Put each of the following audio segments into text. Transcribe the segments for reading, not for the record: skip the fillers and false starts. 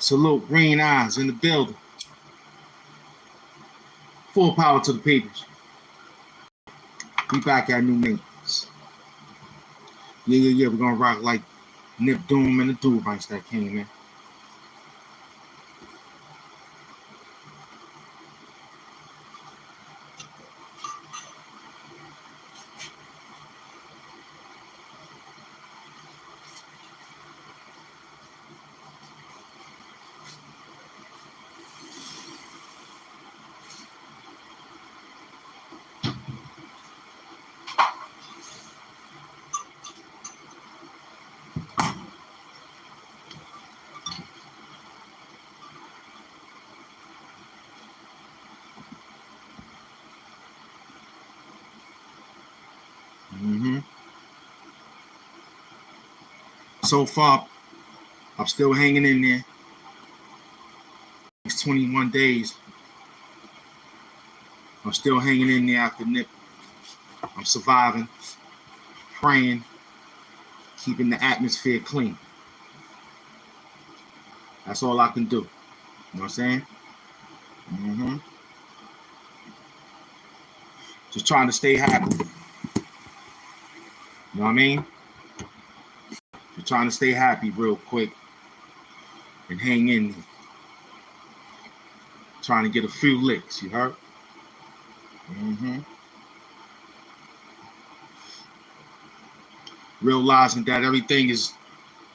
Salute Green Eyes in the building. Full power to the peoples. We back at new maintenance. Yeah. We're gonna rock like Nip Doom and the Duvites that came in. So far, I'm still hanging in there. It's 21 days. I'm still hanging in there after Nip. I'm surviving, praying, keeping the atmosphere clean. That's all I can do. You know what I'm saying? Just trying to stay happy. You know what I mean? Just trying to stay happy real quick and hang in there. Trying to get a few licks, you heard? Realizing that everything is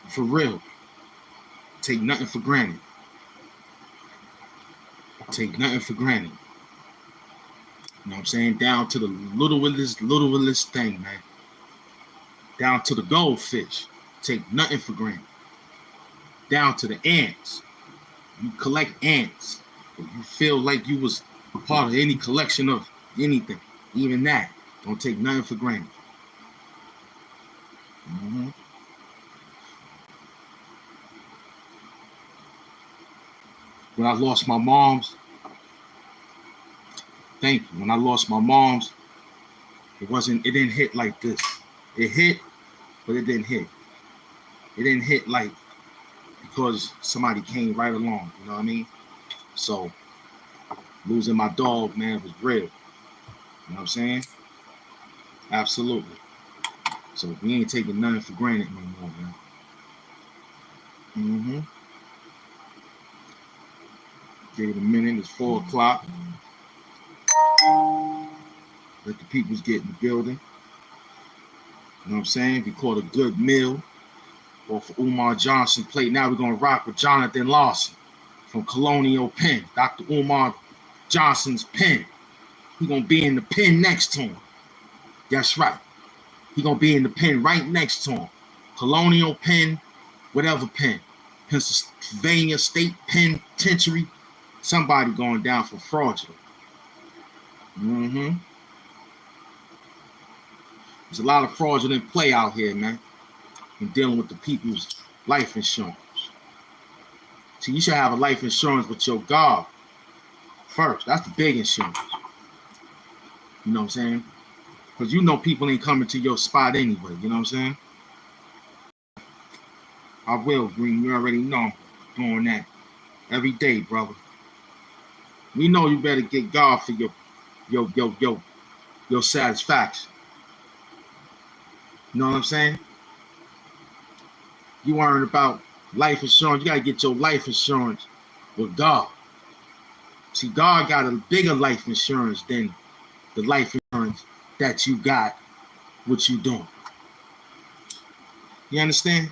for real. Take nothing for granted. Take nothing for granted. You know what I'm saying? Down to the littlest thing, man. Down to the goldfish. Take nothing for granted. Down to the ants. You collect ants. If you feel like you was a part of any collection of anything, even that, don't take nothing for granted. When I lost my mom's, when I lost my mom's, it didn't hit like this. It hit, but it didn't hit. It didn't hit like because somebody came right along, you know what I mean? So losing my dog, man, was real. You know what I'm saying? Absolutely. So we ain't taking nothing for granted no more, man. Give it a minute, it's 4 o'clock. Let the peoples get in the building. You know what I'm saying? We caught a good meal off of Umar Johnson plate. Now we're gonna rock with Jonathan Lawson from Colonial Pen. Dr. Umar Johnson's pen. He gonna be in the pen next to him. That's right. He gonna be in the pen right next to him. Colonial Pen, whatever pen. Pennsylvania State Penitentiary. Somebody going down for fraudulent. There's a lot of fraudulent play out here, man. In dealing with the people's life insurance. See, you should have a life insurance with your God first. That's the big insurance. You know what I'm saying? Because you know people ain't coming to your spot anyway. You know what I'm saying? I will, Green. You already know I'm doing that every day, brother. We know you better get God for your satisfaction. You know what I'm saying? You worrying about life insurance. You got to get your life insurance with God. See, God got a bigger life insurance than the life insurance that you got, what you doing. You understand?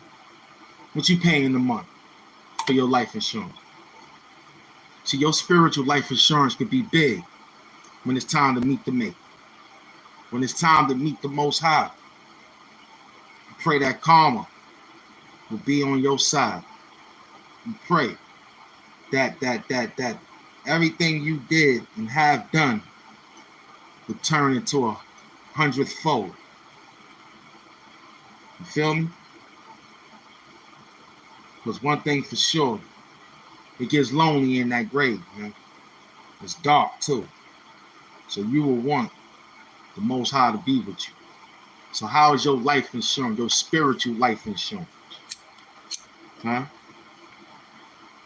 What you paying a month for your life insurance. See, your spiritual life insurance could be big when it's time to meet the Maker. When it's time to meet the Most High. Pray that karma will be on your side. You pray that everything you did and have done will turn into 100-fold. You feel me? Because one thing for sure, it gets lonely in that grave, man. It's dark too. So you will want the Most High to be with you. So how is your life insurance, your spiritual life insurance? Huh?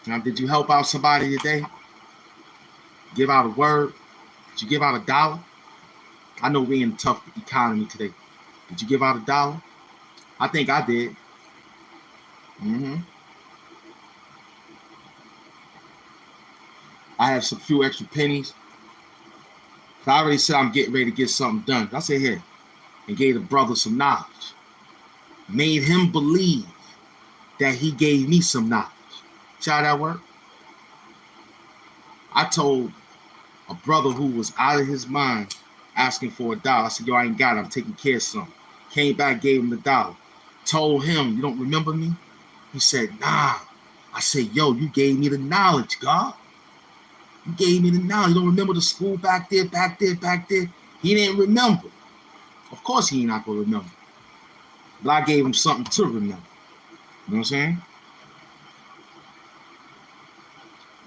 Now, did you help out somebody today? Give out a word? Did you give out $1? I know we're in a tough economy today. Did you give out $1? I think I did. I have some few extra pennies. I already said I'm getting ready to get something done. I said, here, and gave the brother some knowledge. Made him believe that he gave me some knowledge. See how that worked? I told a brother who was out of his mind asking for $1. I said, yo, I ain't got it. I'm taking care of something. Came back, gave him $1. Told him, you don't remember me? He said, nah. I said, yo, you gave me the knowledge, God. You gave me the knowledge. You don't remember the school back there? He didn't remember. Of course he ain't not going to remember. But I gave him something to remember. You know what I'm saying?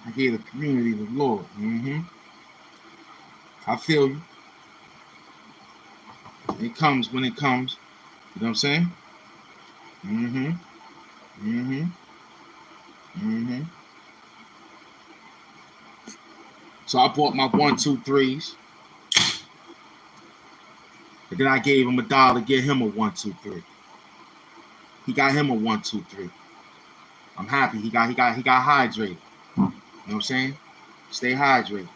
I gave the community the Lord. I feel you. It comes when it comes. You know what I'm saying? So I bought my 1, 2, 3s. And then I gave him $1 to get him a 1, 2, 3. He got him a 1, 2, 3. I'm happy. He got hydrated. You know what I'm saying? Stay hydrated.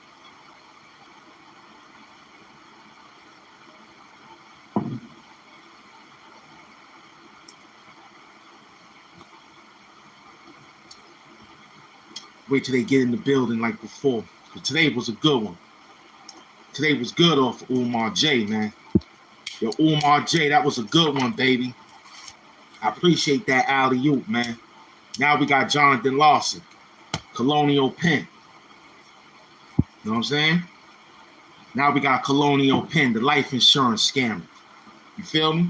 Wait till they get in the building like before. But today was a good one. Today was good off Umar J, man. Yo, Umar J, that was a good one, baby. I appreciate that alley-oop, man. Now we got Jonathan Lawson, Colonial Penn. You know what I'm saying? Now we got Colonial Penn, the life insurance scammer. You feel me?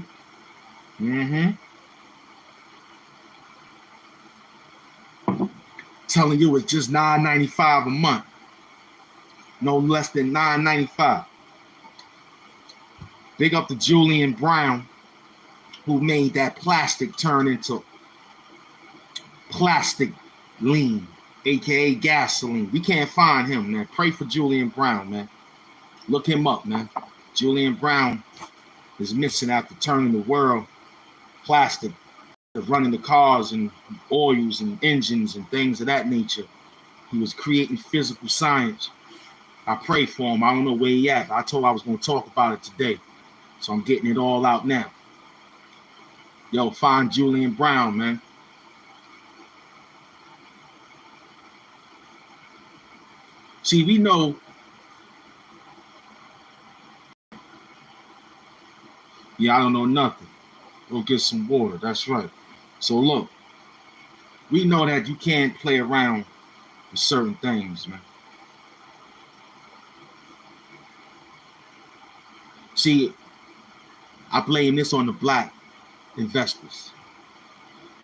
Telling you it's just $9.95 a month. No less than $9.95. Big up to Julian Brown, who made that plastic turn into plastic lean, aka gasoline. We can't find him, man. Pray for Julian Brown, man. Look him up, man. Julian Brown is missing after turning the world plastic, running the cars and oils and engines and things of that nature. He was creating physical science. I pray for him. I don't know where he at. I told I was going to talk about it today. So I'm getting it all out now. Yo, find Julian Brown, man. See, we know I don't know nothing. Go get some water. That's right. So look, we know that you can't play around with certain things, man. See, I blame this on the black investors.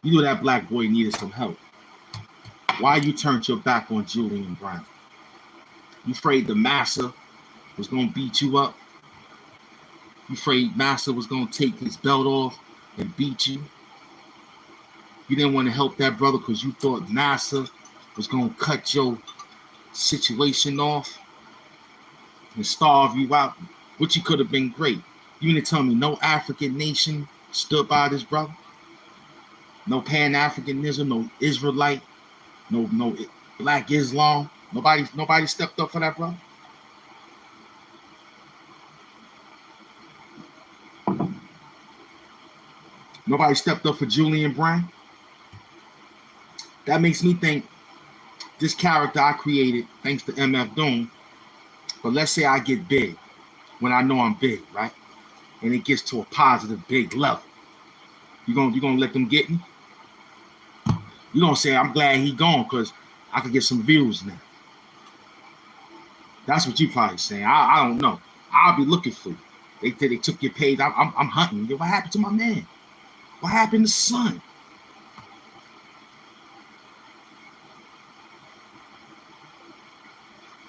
You know that black boy needed some help. Why you turned your back on Julian Brown? You afraid the massa was going to beat you up? You afraid massa was going to take his belt off and beat you? You didn't want to help that brother because you thought NASA was going to cut your situation off and starve you out, which could have been great. You mean to tell me no African nation stood by this brother? No Pan-Africanism, no Israelite, no Black Islam. Nobody stepped up for that brother. Nobody stepped up for Julian Brown. That makes me think this character I created, thanks to MF Doom, but let's say I get big when I know I'm big, right? And it gets to a positive big level. You gonna let them get me? You gonna say I'm glad he gone because I could get some views now. That's what you probably saying. I don't know. I'll be looking for you. They took your page. I'm hunting. Yo, what happened to my man? What happened to son?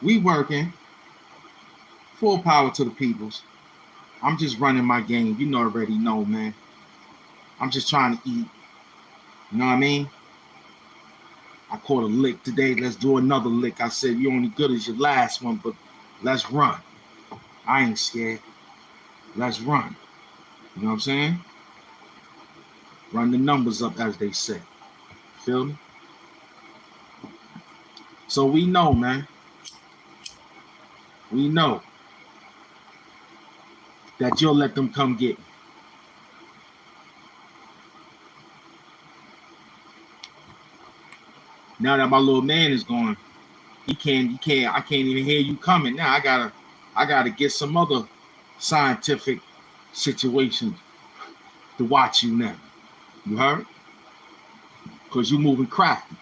We working. Full power to the peoples. I'm just running my game. You know already know, man. I'm just trying to eat. You know what I mean? I caught a lick today. Let's do another lick. I said, you only good as your last one, but let's run. I ain't scared. Let's run. You know what I'm saying? Run the numbers up, as they say. Feel me? So we know, man. We know that you'll let them come get me. Now that my little man is gone, I can't even hear you coming. Now I gotta get some other scientific situations to watch you now. You heard? Because you moving crafty.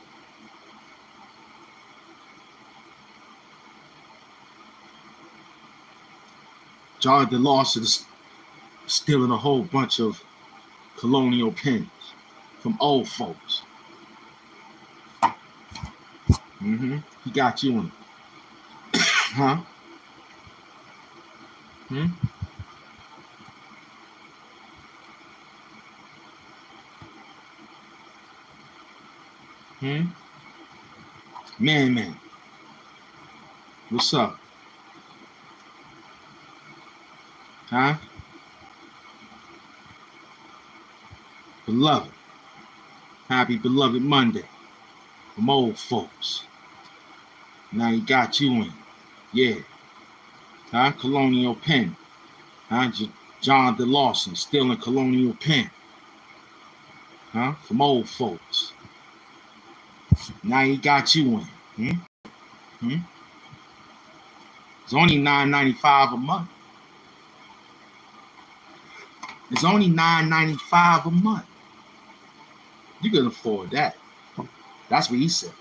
Jonathan Lawson is stealing a whole bunch of colonial pens from old folks. He got you in. Huh? Man. What's up? Huh? Beloved. Happy beloved Monday. From old folks. Now he got you in. Yeah. Huh? Colonial pen. Huh? Jonathan Lawson stealing colonial pen. Huh? From old folks. Now he got you in. It's only $9.95 a month. It's only $9.95 a month. You can afford that. That's what he said.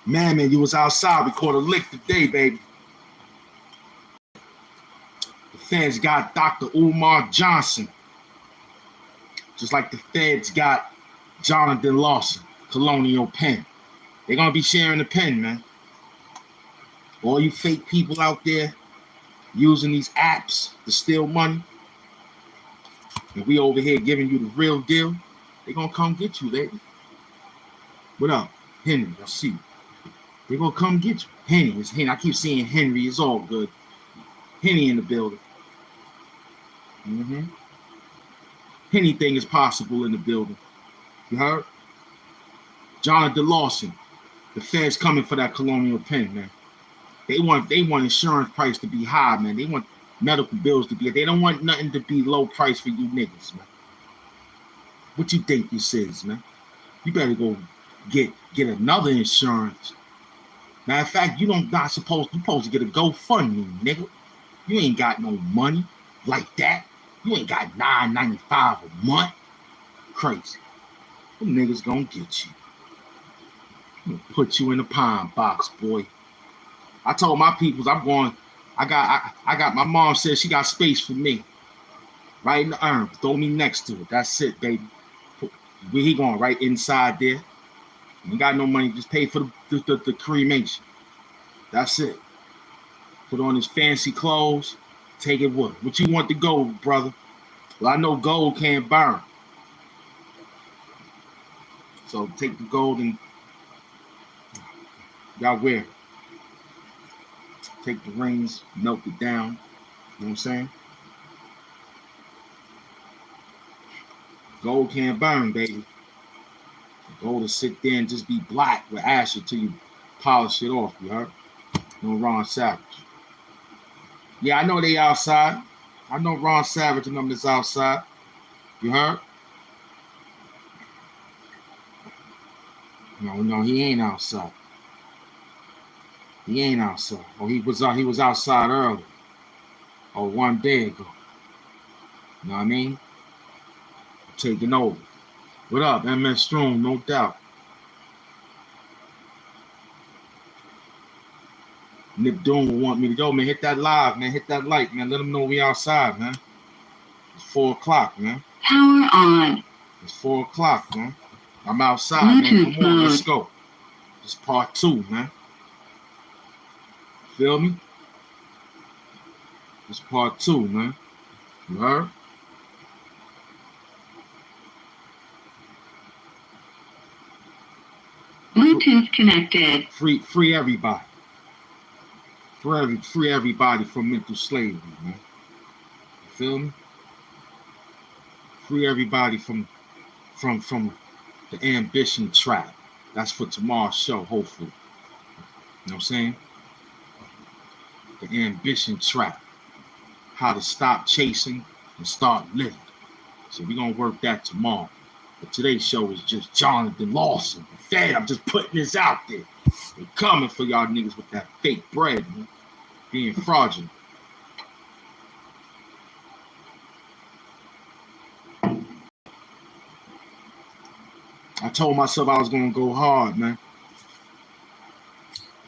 Man, you was outside. We caught a lick today, baby. The feds got Dr. Umar Johnson. Just like the feds got Jonathan Lawson, colonial pen. They're going to be sharing the pen, man. All you fake people out there using these apps to steal money, and we over here giving you the real deal, they're going to come get you, baby. What up? Henry, I see you. They're going to come get you. Henry, it's Henry. I keep seeing Henry. It's all good. Henry in the building. Anything is possible in the building. You heard? Jonathan Lawson. The feds coming for that colonial pen, man. They want insurance price to be high, man. They want medical bills to be. They don't want nothing to be low price for you niggas, man. What you think this is, man? You better go get another insurance. Matter of fact, you're supposed to get a GoFundMe, nigga. You ain't got no money like that. You ain't got $9.95 a month. Crazy. Them niggas gonna get you. I'm gonna put you in the pine box, boy. I told my peoples I'm going. I got. My mom said she got space for me, right in the urn. Throw me next to it. That's it, baby. Where he going? Right inside there. You got no money. Just pay for the cremation. That's it. Put on his fancy clothes. Take it with him. What you want to gold, brother? Well, I know gold can't burn. So take the gold and y'all wear it. Take the rings, melt it down. You know what I'm saying? Gold can't burn, baby. Gold will sit there and just be black with ash until you polish it off, you heard? No Ron Savage. Yeah, I know they outside. I know Ron Savage and them is outside. You heard? No, he ain't outside. He ain't outside. Oh, he was outside early. Or 1 day ago. You know what I mean? Taking over. What up, MS Strong? No doubt. Nick Doom will want me to go, man. Hit that live, man. Hit that like, man. Let them know we outside, man. It's 4 o'clock, man. Power on. It's 4 o'clock, man. I'm outside, man. Come on, let's go. It's part 2, man. Feel me? It's part 2, man. You heard? Bluetooth connected. Free everybody. Free everybody from mental slavery, man. You feel me? Free everybody from the ambition trap. That's for tomorrow's show, hopefully. You know what I'm saying? The ambition trap. How to stop chasing and start living. So we're gonna work that tomorrow. But today's show is just Jonathan Lawson. I'm just putting this out there. We're coming for y'all niggas with that fake bread, man. Being fraudulent. I told myself I was gonna go hard, man.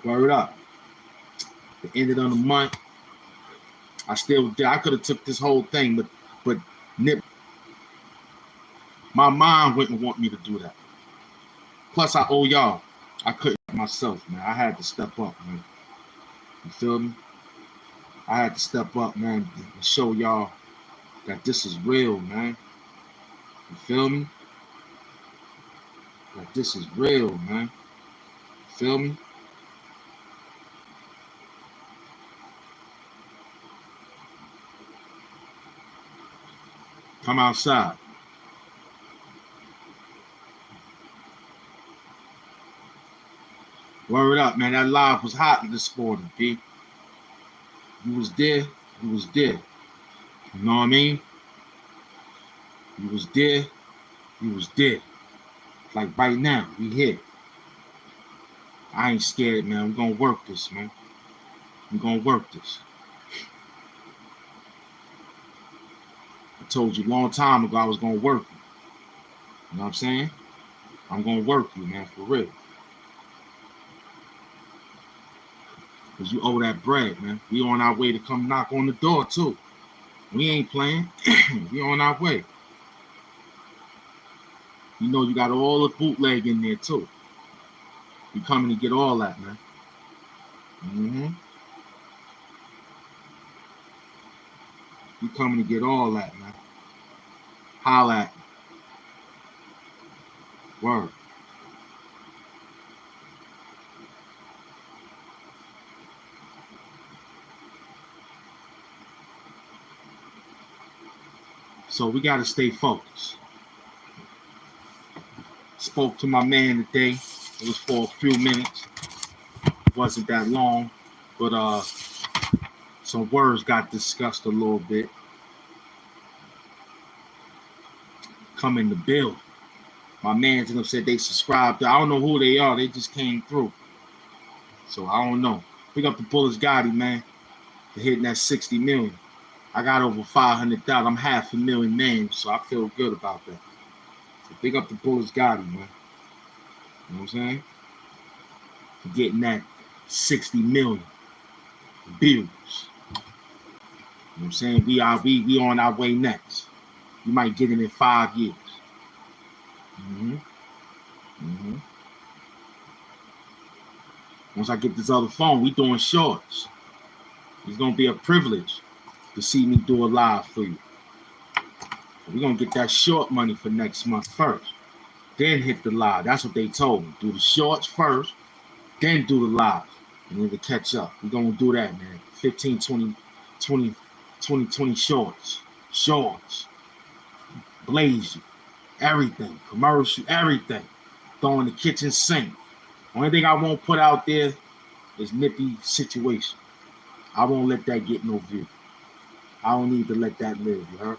Word up. The end of the month, I still did. I could have took this whole thing, but nip. My mind wouldn't want me to do that. Plus, I owe y'all. I couldn't myself, man. I had to step up, man. You feel me? I had to step up, man, and show y'all that this is real, man. You feel me? That this is real, man. You feel me? Come outside. Word up, man. That live was hot this morning, B. You was there. You was there. You know what I mean? You was there. You was there. Like right now, we here. I ain't scared, man. We're gonna work this, man. We're gonna work this. I told you a long time ago I was gonna work you. You know what I'm saying? I'm gonna work you, man, for real. Cause you owe that bread, man. We on our way to come knock on the door too. We ain't playing. We on our way. You know you got all the bootleg in there too. We coming to get all that, man. Mm-hmm. We coming to get all that, man. Holla at me. Word. So we got to stay focused. Spoke to my man today. It was for a few minutes. It wasn't that long, but some words got discussed a little bit. Come in the bill. My man's and them said they subscribed. I don't know who they are. They just came through. So I don't know. Pick up the Bullets Gotti, man, for hitting that 60 million. I got over 500,000. I'm 500,000 names, so I feel good about that. So pick up the Bullets Gotti, man. You know what I'm saying? For getting that 60 million views. You know what I'm saying? We on our way next. We might get it in 5 years. Mm-hmm. Mm-hmm. Once I get this other phone, we doing shorts. It's gonna be a privilege to see me do a live for you. We're gonna get that short money for next month first. Then hit the live. That's what they told me. Do the shorts first, then do the live. And then to catch up. We're gonna do that, man. 15, 20 shorts. Shorts. Blaze you. Everything. Commercial, everything. Throw in the kitchen sink. Only thing I won't put out there is nippy situation. I won't let that get no view. I don't need to let that live, you heard?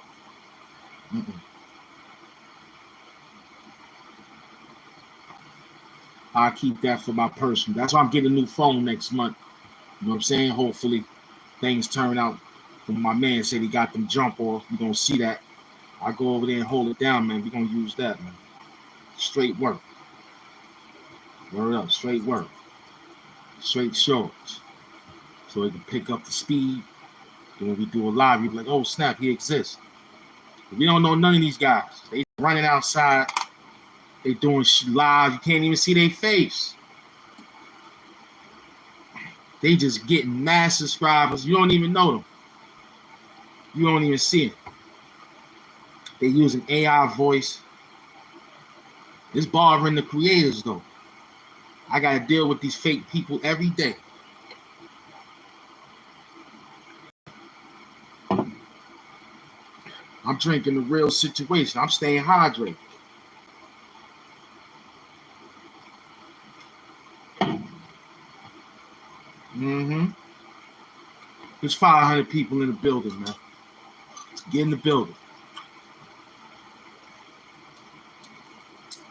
I'll keep that for my personal. That's why I'm getting a new phone next month. You know what I'm saying? Hopefully things turn out. When my man said he got them jump off, we're going to see that. I go over there and hold it down, man. We're going to use that, man. Straight work. Word up, straight work. Straight shorts. So it can pick up the speed. Then when we do a live, you be like, oh, snap, he exists. But we don't know none of these guys. They running outside. They doing live. You can't even see their face. They just getting mass subscribers. You don't even know them. You don't even see them. They using AI voice. It's bothering the creators, though. I got to deal with these fake people every day. I'm drinking the real situation. I'm staying hydrated. There's 500 people in the building, man. Get in the building.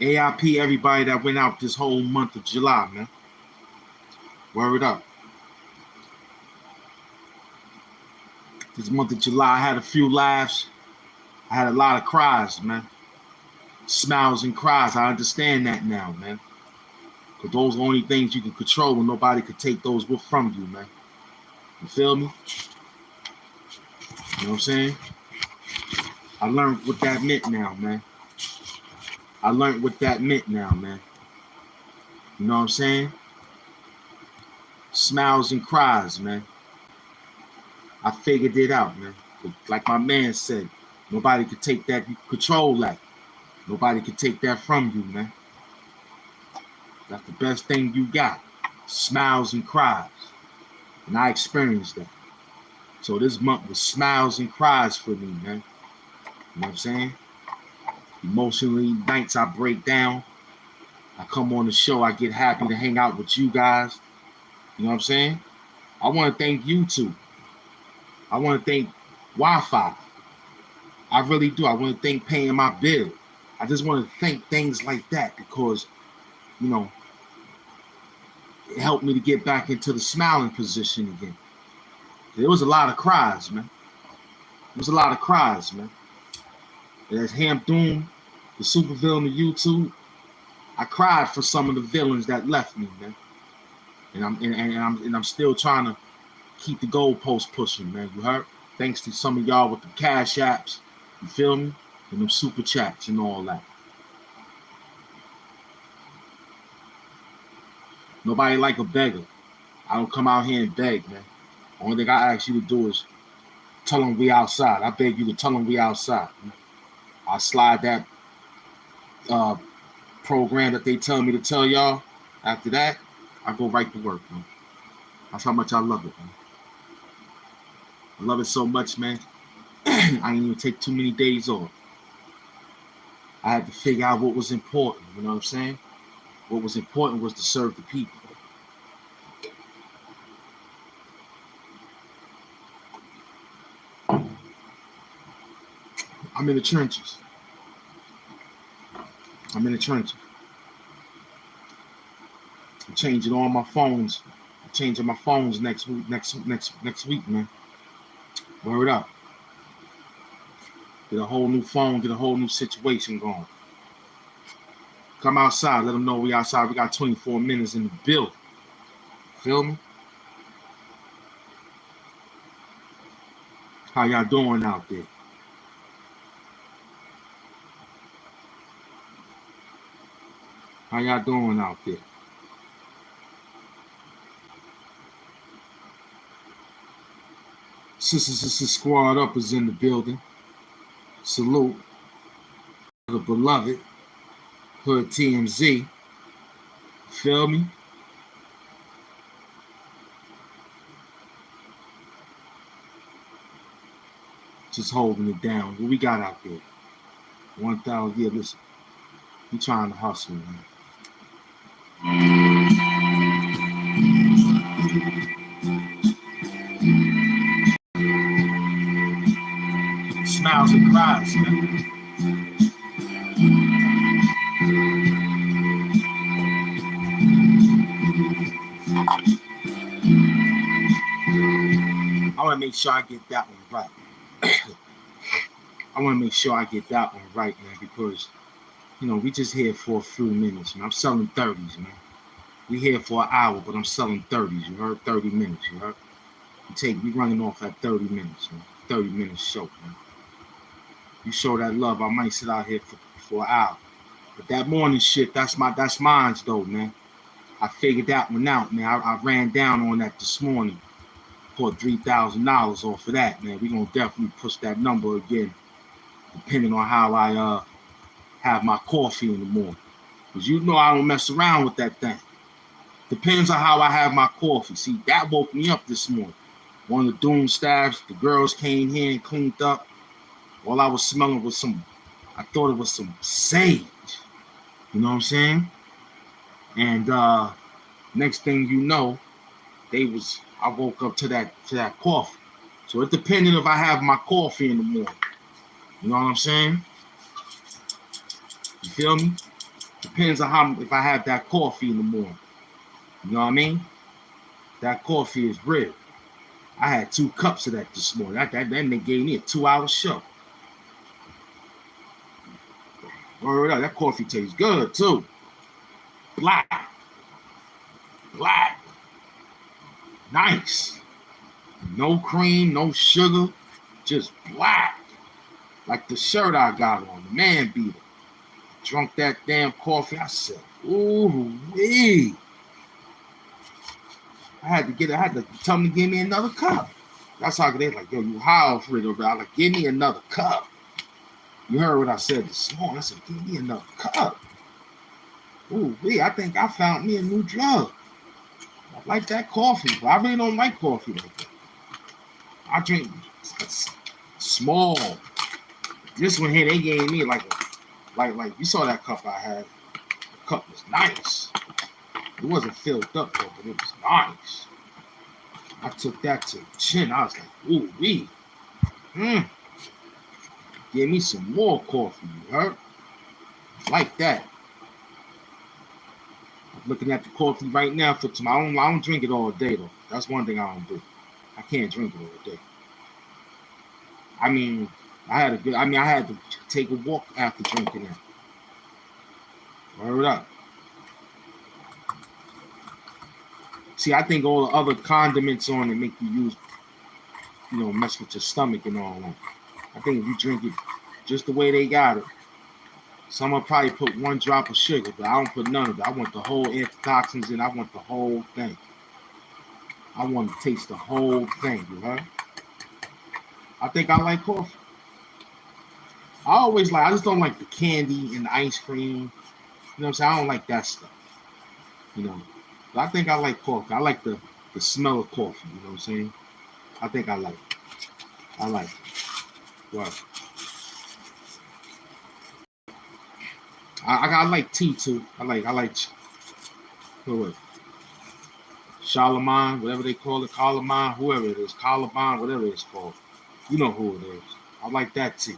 AIP everybody that went out this whole month of July, man. Word up. This month of July, I had a few laughs. I had a lot of cries, man. Smiles and cries. I understand that now, man. Because those are the only things you can control when nobody could take those from you, man. You feel me? You know what I'm saying? I learned what that meant now, man. I learned what that meant now, man. You know what I'm saying? Smiles and cries, man. I figured it out, man. Like my man said, nobody could take that. You control that. Nobody could take that from you, man. That's the best thing you got. Smiles and cries. And I experienced that. So this month was smiles and cries for me, man. You know what I'm saying? Emotionally, nights I break down. I come on the show. I get happy to hang out with you guys. You know what I'm saying? I want to thank YouTube. I want to thank Wi-Fi. I really do. I want to thank paying my bill. I just want to thank things like that because, you know, it helped me to get back into the smiling position again. There was a lot of cries, man. There was a lot of cries, man. There's HAMP Doom, the supervillain of YouTube. I cried for some of the villains that left me, man. And I'm still trying to keep the goalposts pushing, man. You heard? Thanks to some of y'all with the cash apps, you feel me? And them super chats and all that. Nobody like a beggar. I don't come out here and beg, man. Only thing I ask you to do is tell them we outside. I beg you to tell them we outside. I slide that program that they tell me to tell y'all. After that, I go right to work, man. That's how much I love it, man. I love it so much, man. I didn't even take too many days off. I had to figure out what was important, you know what I'm saying? What was important was to serve the people. I'm in the trenches. I'm in the trenches. I'm changing all my phones. I'm changing my phones next week, man. Word up. Get a whole new phone, get a whole new situation going. Come outside, let them know we outside. We got 24 minutes in the building. Feel me? How y'all doing out there? How y'all doing out there? Sister Squad Up is in the building. Salute. The beloved Hood TMZ. Feel me? Just holding it down. What we got out there? 1,000. Yeah, listen. We trying to hustle, man. Smiles and cries, man. I want to make sure I get that one right. I want to make sure I get that one right, man, because, you know, we just here for a few minutes, man. I'm selling 30s, man. We here for an hour, but I'm selling 30s. You heard? 30 minutes, you heard? We running off at 30 minutes, man. 30 minutes show, man. You show that love, I might sit out here for an hour. But that morning shit, that's mine though, man. I figured that one out, man. I ran down on that this morning. Put $3,000 off of that, man. We gonna definitely push that number again, depending on how I have my coffee in the morning. Cause you know I don't mess around with that thing. Depends on how I have my coffee. See, that woke me up this morning. One of the doom staffs, the girls came here and cleaned up. All I was smelling was I thought it was some sage. You know what I'm saying? And next thing you know, I woke up to that coffee. So it depended if I have my coffee in the morning. You know what I'm saying? You feel me? Depends on if I have that coffee in the morning. You know what I mean? That coffee is real. I had 2 cups of that this morning. Then they gave me a 2-hour show. Word up, that coffee tastes good too. Black. Nice. No cream, no sugar, just black. Like the shirt I got on, the man beater. Drunk that damn coffee. I said, ooh wee. I had to tell them to give me another cup. That's how they like, yo, you high off it, bro. I like, give me another cup. You heard what I said this morning. I said, give me another cup. Ooh wee, I think I found me a new drug. I like that coffee, but I really don't like coffee like that. I drink small. This one here, they gave me like you saw that cup I had. The cup was nice. It wasn't filled up though, but it was nice. I took that to the chin. I was like, ooh wee. Give me some more coffee, you heard? Like that. I'm looking at the coffee right now for tomorrow. I don't drink it all day though. That's one thing I don't do. I can't drink it all day. I mean, I had to take a walk after drinking it. Word up. See, I think all the other condiments on it make you mess with your stomach and all that. I think if you drink it just the way they got it, someone probably put 1 drop of sugar, but I don't put none of it. I want the whole antitoxins in. I want the whole thing. I want to taste the whole thing, you heard? I think I like coffee. I just don't like the candy and the ice cream. You know what I'm saying? I don't like that stuff. You know. But I think I like coffee. I like the smell of coffee, you know what I'm saying? I think I like it. I like it. Well, I like tea too. I like who is it? Charlemagne, whatever they call it, Carlemagne, whoever it is, Carlemagne, whatever it's called. You know who it is. I like that tea.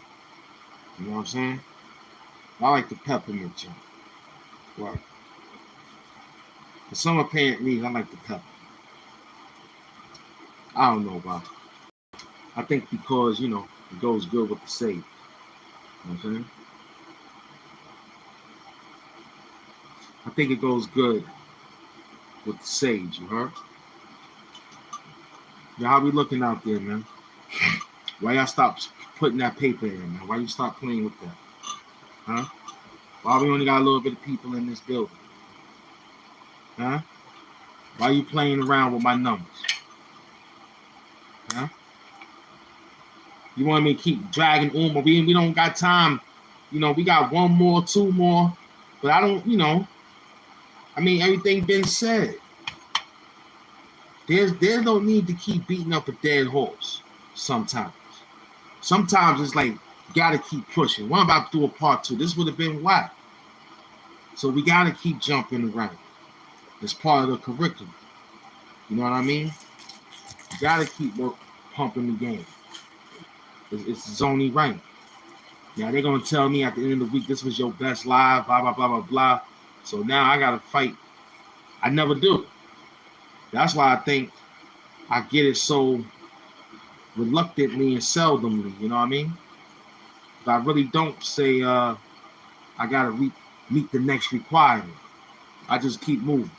You know what I'm saying? I like the peppermint junk. Well, for some apparent reason, I like the pepper. I don't know about it. I think because, it goes good with the sage. You know what I'm saying? I think it goes good with the sage, you heard? Yeah, how we looking out there, man? Why y'all stop putting that paper in, man? Why you stop playing with that? Huh? Why we only got a little bit of people in this building? Huh? Why you playing around with my numbers? Huh? You want me to keep dragging Uma? We don't got time. We got 1 more, 2 more. But I don't, everything been said. There's no need to keep beating up a dead horse sometimes. Sometimes it's like, gotta keep pushing. What about to do a part 2? This would have been whack. So we gotta keep jumping around. It's part of the curriculum. You know what I mean? You gotta keep pumping the game. It's only right. Now they're gonna tell me at the end of the week this was your best live, blah blah blah blah blah. So now I gotta fight. I never do. That's why I think I get it so reluctantly and seldomly. You know what I mean? But I really don't say I gotta meet the next requirement. I just keep moving.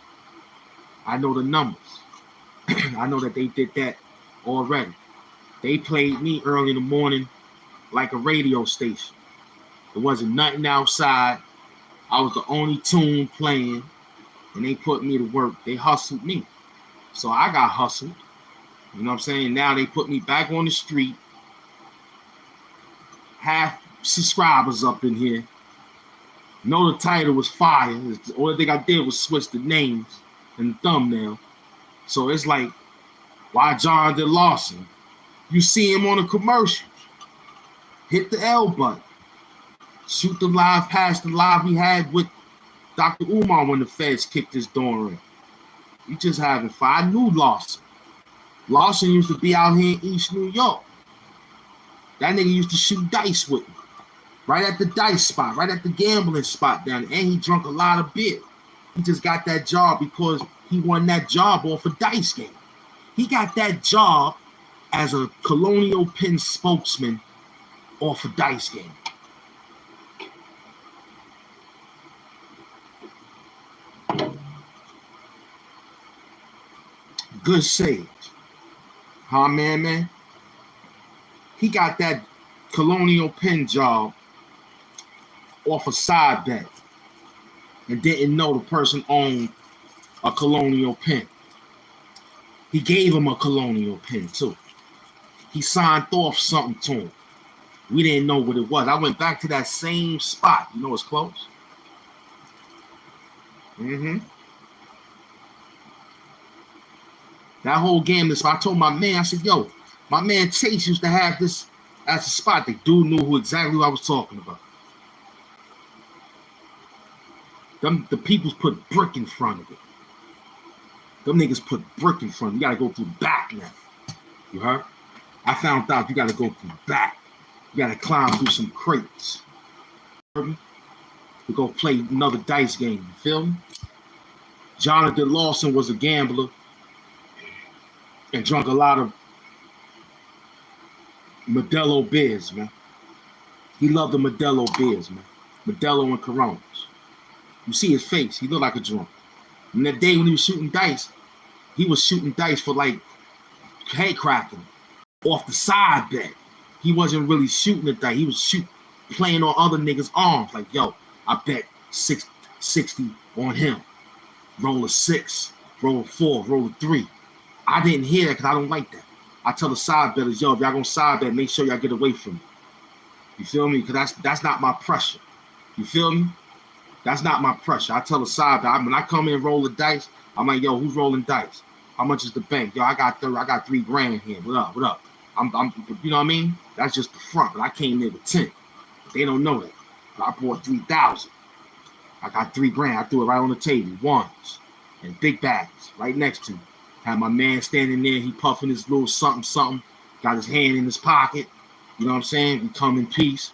I know the numbers. I know that they did that already. They played me early in the morning like a radio station. There wasn't nothing outside. I was the only tune playing, and they put me to work. They hustled me. So I got hustled. You know what I'm saying? Now they put me back on the street. Half subscribers up in here. Know the title was fire. The only thing I did was switch the names. and the thumbnail. So it's like, why Jonathan Lawson? You see him on the commercials. Hit the L button. Shoot the live past the live we had with Dr. Umar when the feds kicked his door in. You just having fun. I knew Lawson. Lawson used to be out here in East New York. That nigga used to shoot dice with me. Right at the dice spot, right at the gambling spot down there. And he drunk a lot of beer. He just got that job because he won that job off a dice game. He got that job as a Colonial Penn spokesman off a dice game. Good sage. Huh, man? He got that Colonial Penn job off a side bet and didn't know the person owned a Colonial Penn. He gave him a Colonial Penn too. He signed off something to him. We didn't know what it was. I went back to that same spot. You know it's close. That whole game, I told my man, I said, yo, my man Chase used to have this as a spot. The dude knew exactly who I was talking about. The peoples put brick in front of it. Them niggas put brick in front of it. You gotta go through the back now. You heard? I found out you gotta go through the back. You gotta climb through some crates. You heard me? We go play another dice game. You feel me? Jonathan Lawson was a gambler and drunk a lot of Modelo beers, man. He loved the Modelo beers, man. Modelo and Coronas. You see his face. He looked like a drunk. And that day when he was shooting dice, he was shooting dice for like head cracking off the side bet. He wasn't really shooting the dice. He was playing on other niggas' arms. Like, yo, I bet 60 on him. Roll a 6, roll a 4, roll a 3. I didn't hear that because I don't like that. I tell the side bettors, yo, if y'all gonna side bet, make sure y'all get away from me. You feel me? Because that's not my pressure. You feel me? That's not my pressure. I tell the side bet, when I come in and roll the dice, I'm like, yo, who's rolling dice? How much is the bank? Yo, I got $3,000 here. What up? I'm you know what I mean? That's just the front, but I came in with 10. They don't know that. But I bought 3,000. I got $3,000. I threw it right on the table, ones and big bags right next to me. Had my man standing there, he puffing his little something, got his hand in his pocket. You know what I'm saying? We come in peace.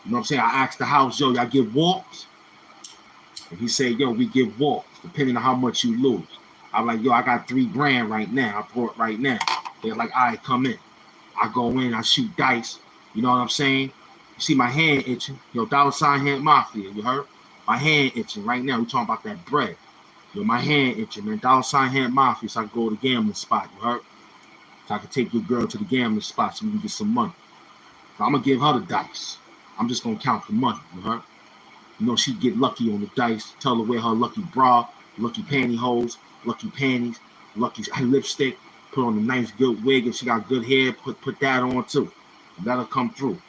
You know what I'm saying? I asked the house, yo, y'all give walks? And he said, yo, we give walks, depending on how much you lose. I'm like, yo, I got $3,000 right now. I bought right now. They're like, all right, come in. I go in, I shoot dice. You know what I'm saying? You see my hand itching. Yo, $ Hand Mafia, you heard? My hand itching right now. We talking about that bread. Yo, my hand itching, man. $ Hand Mafia, so I can go to the gambling spot, you heard? So I can take your girl to the gambling spot so we can get some money. So I'm going to give her the dice. I'm just going to count the money, you heard? You know, she'd get lucky on the dice. Tell her wear her lucky bra, lucky pantyhose, lucky panties, lucky lipstick. Put on a nice good wig. If she got good hair, put that on too. That'll come through.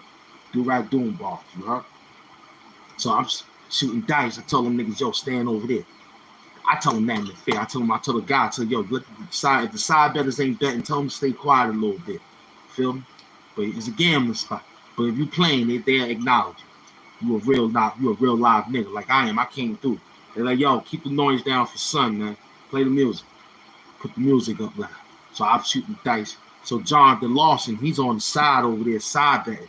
Do right doing balls, you heard? So I'm shooting dice. I tell them niggas, yo, stand over there. I tell them that in the fair. I tell the guy, yo, if the side bettors ain't betting, tell them to stay quiet a little bit. Feel me? But it's a gambling spot. But if you playing, they'll acknowledge you. You a real live nigga like I am. I came through. They're like, yo, keep the noise down for son, man. Play the music. Put the music up loud. So I'm shooting dice. So Jonathan Lawson, he's on the side over there, side betting.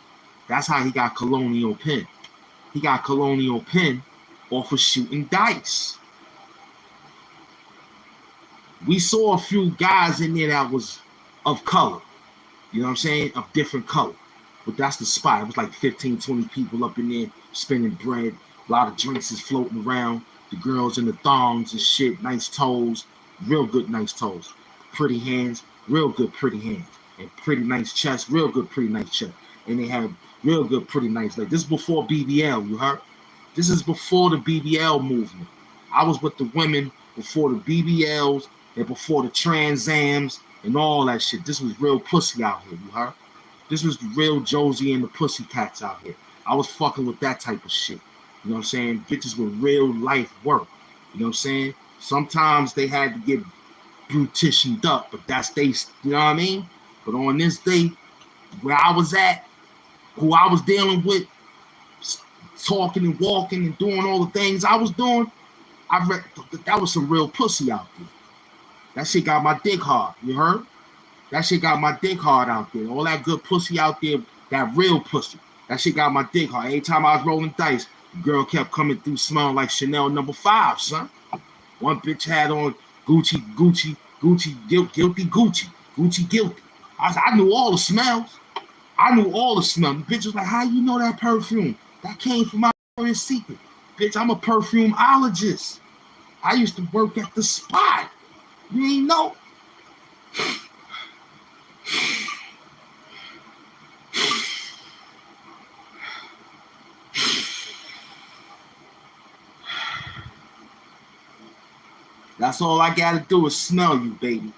That's how he got Colonial Penn. He got Colonial Penn off of shooting dice. We saw a few guys in there that was of color. You know what I'm saying? Of different color. But that's the spot. It was like 15, 20 people up in there spinning bread. A lot of drinks is floating around. The girls in the thongs and shit. Nice toes. Real good nice toes. Pretty hands. Real good pretty hands. And pretty nice chest. Real good pretty nice chest. And they have real good pretty nice legs. This is before BBL, you heard? This is before the BBL movement. I was with the women before the BBLs and before the Trans Ams and all that shit. This was real pussy out here, you heard? This was the real Josie and the Pussycats out here. I was fucking with that type of shit. You know what I'm saying? Bitches with real life work. You know what I'm saying? Sometimes they had to get beauticianed up, but that's they, you know what I mean? But on this day, where I was at, who I was dealing with, talking and walking and doing all the things I was doing, that was some real pussy out there. That shit got my dick hard, you heard? That shit got my dick hard out there. All that good pussy out there, that real pussy. That shit got my dick hard. Every time I was rolling dice, the girl kept coming through smelling like Chanel No. 5, son. One bitch had on Gucci, guilty. I knew all the smells. I knew all the smells. The bitch was like, how you know that perfume? That came from my secret. Bitch, I'm a perfumeologist. I used to work at the spot. You ain't know? That's all I gotta do is smell you, baby.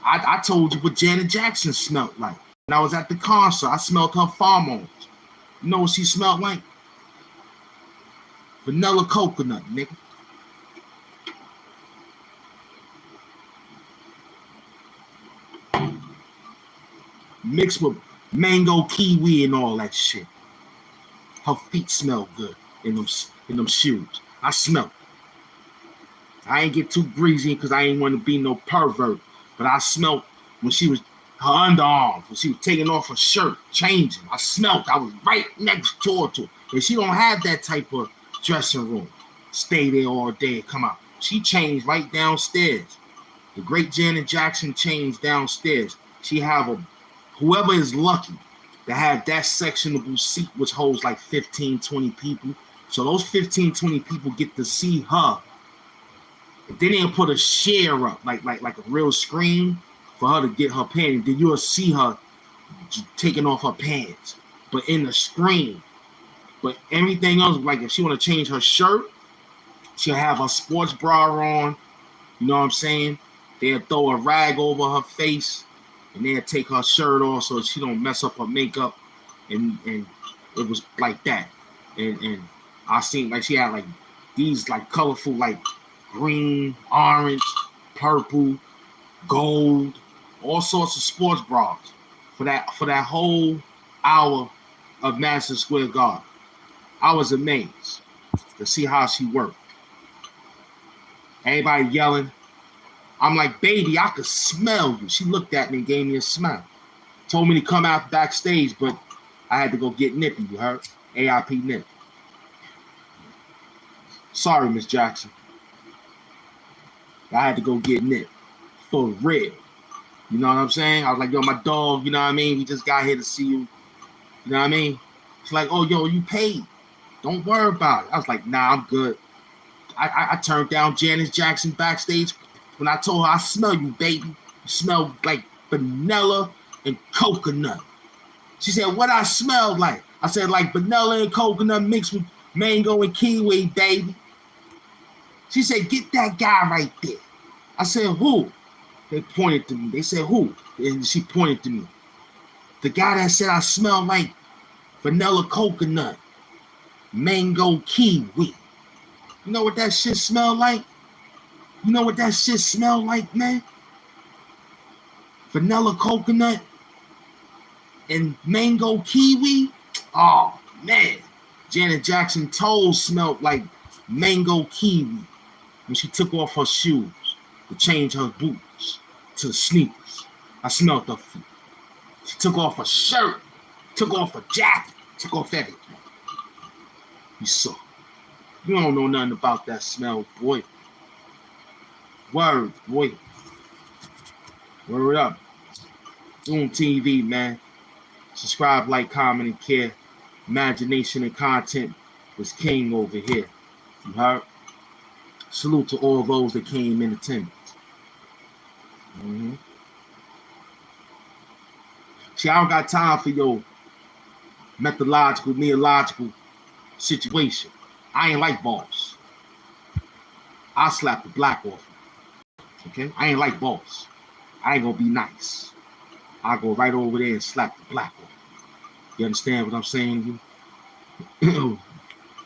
I told you what Janet Jackson smelled like. When I was at the concert, I smelled her pheromones. You know what she smelled like? Vanilla coconut, nigga. Mixed with mango kiwi and all that shit. Her feet smell good in them shoes. I smell it. I ain't get too greasy because I ain't want to be no pervert. But I smelled when she was her underarms, when she was taking off her shirt, changing. I smelled. I was right next door to her. And she don't have that type of dressing room. Stay there all day and come out. She changed right downstairs. The great Janet Jackson changed downstairs. She have whoever is lucky to have that sectionable seat which holds like 15, 20 people. So those 15, 20 people get to see her. If they didn't put a share up, like a real screen for her to get her pants, then you'll see her taking off her pants. But in the screen. But everything else, like if she want to change her shirt, she'll have her sports bra on. You know what I'm saying? They'll throw a rag over her face, and they'll take her shirt off so she don't mess up her makeup. And it was like that. And I seen like she had like these like colorful like green, orange, purple, gold, all sorts of sports bras for that whole hour of Madison Square Garden. I was amazed to see how she worked. Everybody yelling. I'm like, baby, I could smell you. She looked at me and gave me a smile. Told me to come out backstage, but I had to go get nippy, you heard? AIP nip. Sorry, Miss Jackson. I had to go get nipped. For real. You know what I'm saying? I was like, yo, my dog, you know what I mean? We just got here to see you. You know what I mean? It's like, oh, yo, you paid. Don't worry about it. I was like, nah, I'm good. I turned down Janet Jackson backstage when I told her, I smell you, baby. You smell like vanilla and coconut. She said, what I smelled like? I said, like vanilla and coconut mixed with mango and kiwi, baby. She said, get that guy right there. I said, who? They pointed to me. They said, who? And she pointed to me. The guy that said I smell like vanilla coconut, mango kiwi. You know what that shit smell like? You know what that shit smell like, man? Vanilla coconut and mango kiwi. Oh, man. Janet Jackson toes smelled like mango kiwi when she took off her shoes to change her boots to sneakers. I smelled her feet. She took off her shirt, took off her jacket, took off everything. You saw. You don't know nothing about that smell, boy. Word, boy. Word up. Doom TV, man. Subscribe, like, comment, and care. Imagination and content was king over here. You heard? Salute to all those that came in attendance. See, I don't got time for your methodological, neological situation. I ain't like boss. I slap the black off. Okay? I ain't like boss. I ain't gonna be nice. I'll go right over there and slap the black off. You understand what I'm saying? You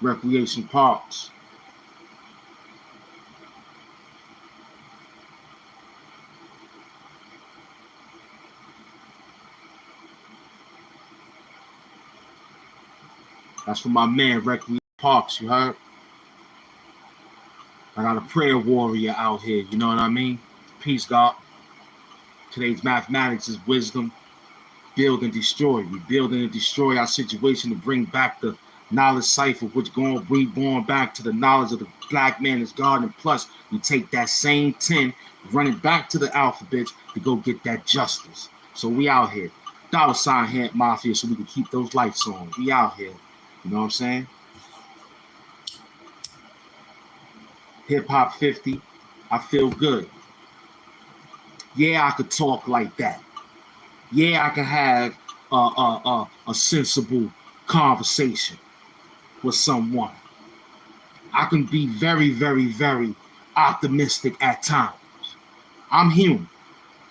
recreation parks. That's for my man, Recreation Parks, you heard? I got a prayer warrior out here, you know what I mean? Peace, God. Today's mathematics is wisdom. Build and destroy. We build and destroy our situation to bring back the knowledge cipher, which going to reborn back to the knowledge of the black man is God. And plus, we take that same 10, run it back to the alphabets to go get that justice. So we out here. $ HAMP Mafia, so we can keep those lights on. We out here. You know what I'm saying? Hip Hop 50. I feel good. Yeah, I could talk like that. Yeah, I could have a sensible conversation with someone. I can be very, very, very optimistic at times. I'm human.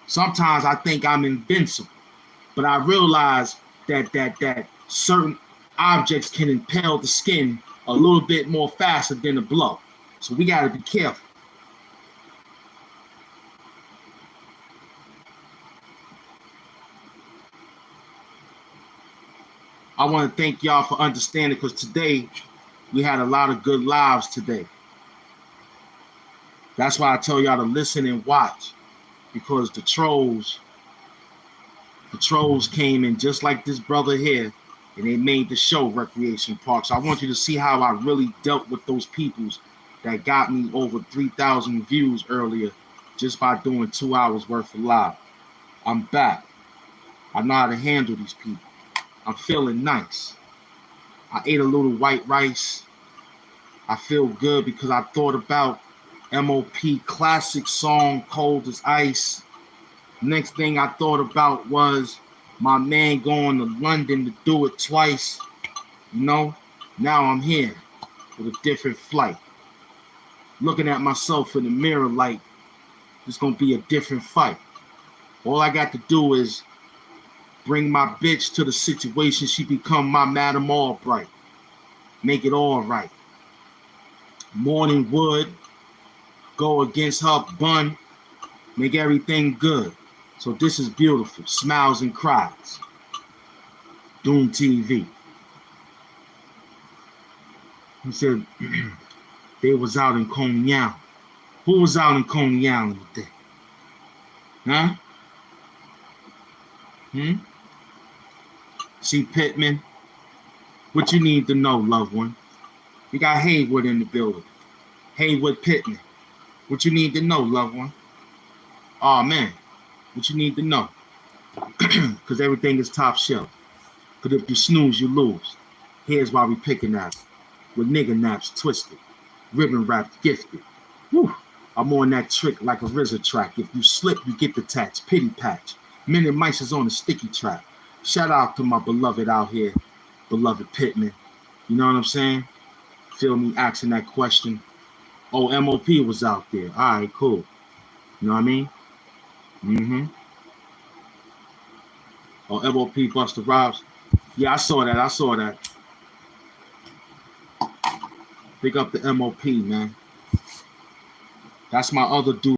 Sometimes I think I'm invincible, but I realize that certain objects can impale the skin a little bit more faster than a blow. So we got to be careful. I want to thank y'all for understanding, because today we had a lot of good lives today. That's why I tell y'all to listen and watch, because the trolls came in just like this brother here, and they made the show Recreation Park. So I want you to see how I really dealt with those peoples that got me over 3,000 views earlier just by doing 2 hours worth of live. I'm back. I know how to handle these people. I'm feeling nice. I ate a little white rice. I feel good because I thought about MOP classic song Cold as Ice. Next thing I thought about was my man going to London to do it twice. You know, now I'm here with a different flight. Looking at myself in the mirror like it's going to be a different fight. All I got to do is bring my bitch to the situation. She become my Madam Albright. Make it all right. Morning wood. Go against her bun. Make everything good. So this is beautiful. Smiles and cries. Doom TV. He said they was out in Coney Island. Who was out in Coney Island today? Huh? See Pittman? What you need to know, loved one? We got Haywood in the building. Haywood Pittman. What you need to know, loved one? Oh man, what you need to know? Because everything is top shelf. Because if you snooze, you lose. Here's why we picking at it. With nigga naps twisted. Ribbon wrapped gifted. Whew. I'm on that trick like a RZA track. If you slip, you get the tats. Pity patch. Minute Mice is on a sticky track. Shout out to my beloved out here. Beloved Pittman. You know what I'm saying? Feel me asking that question. Oh, MOP was out there. All right, cool. You know what I mean? Oh, MOP Busta Rhymes. Yeah, I saw that. Pick up the MOP, man. That's my other dude.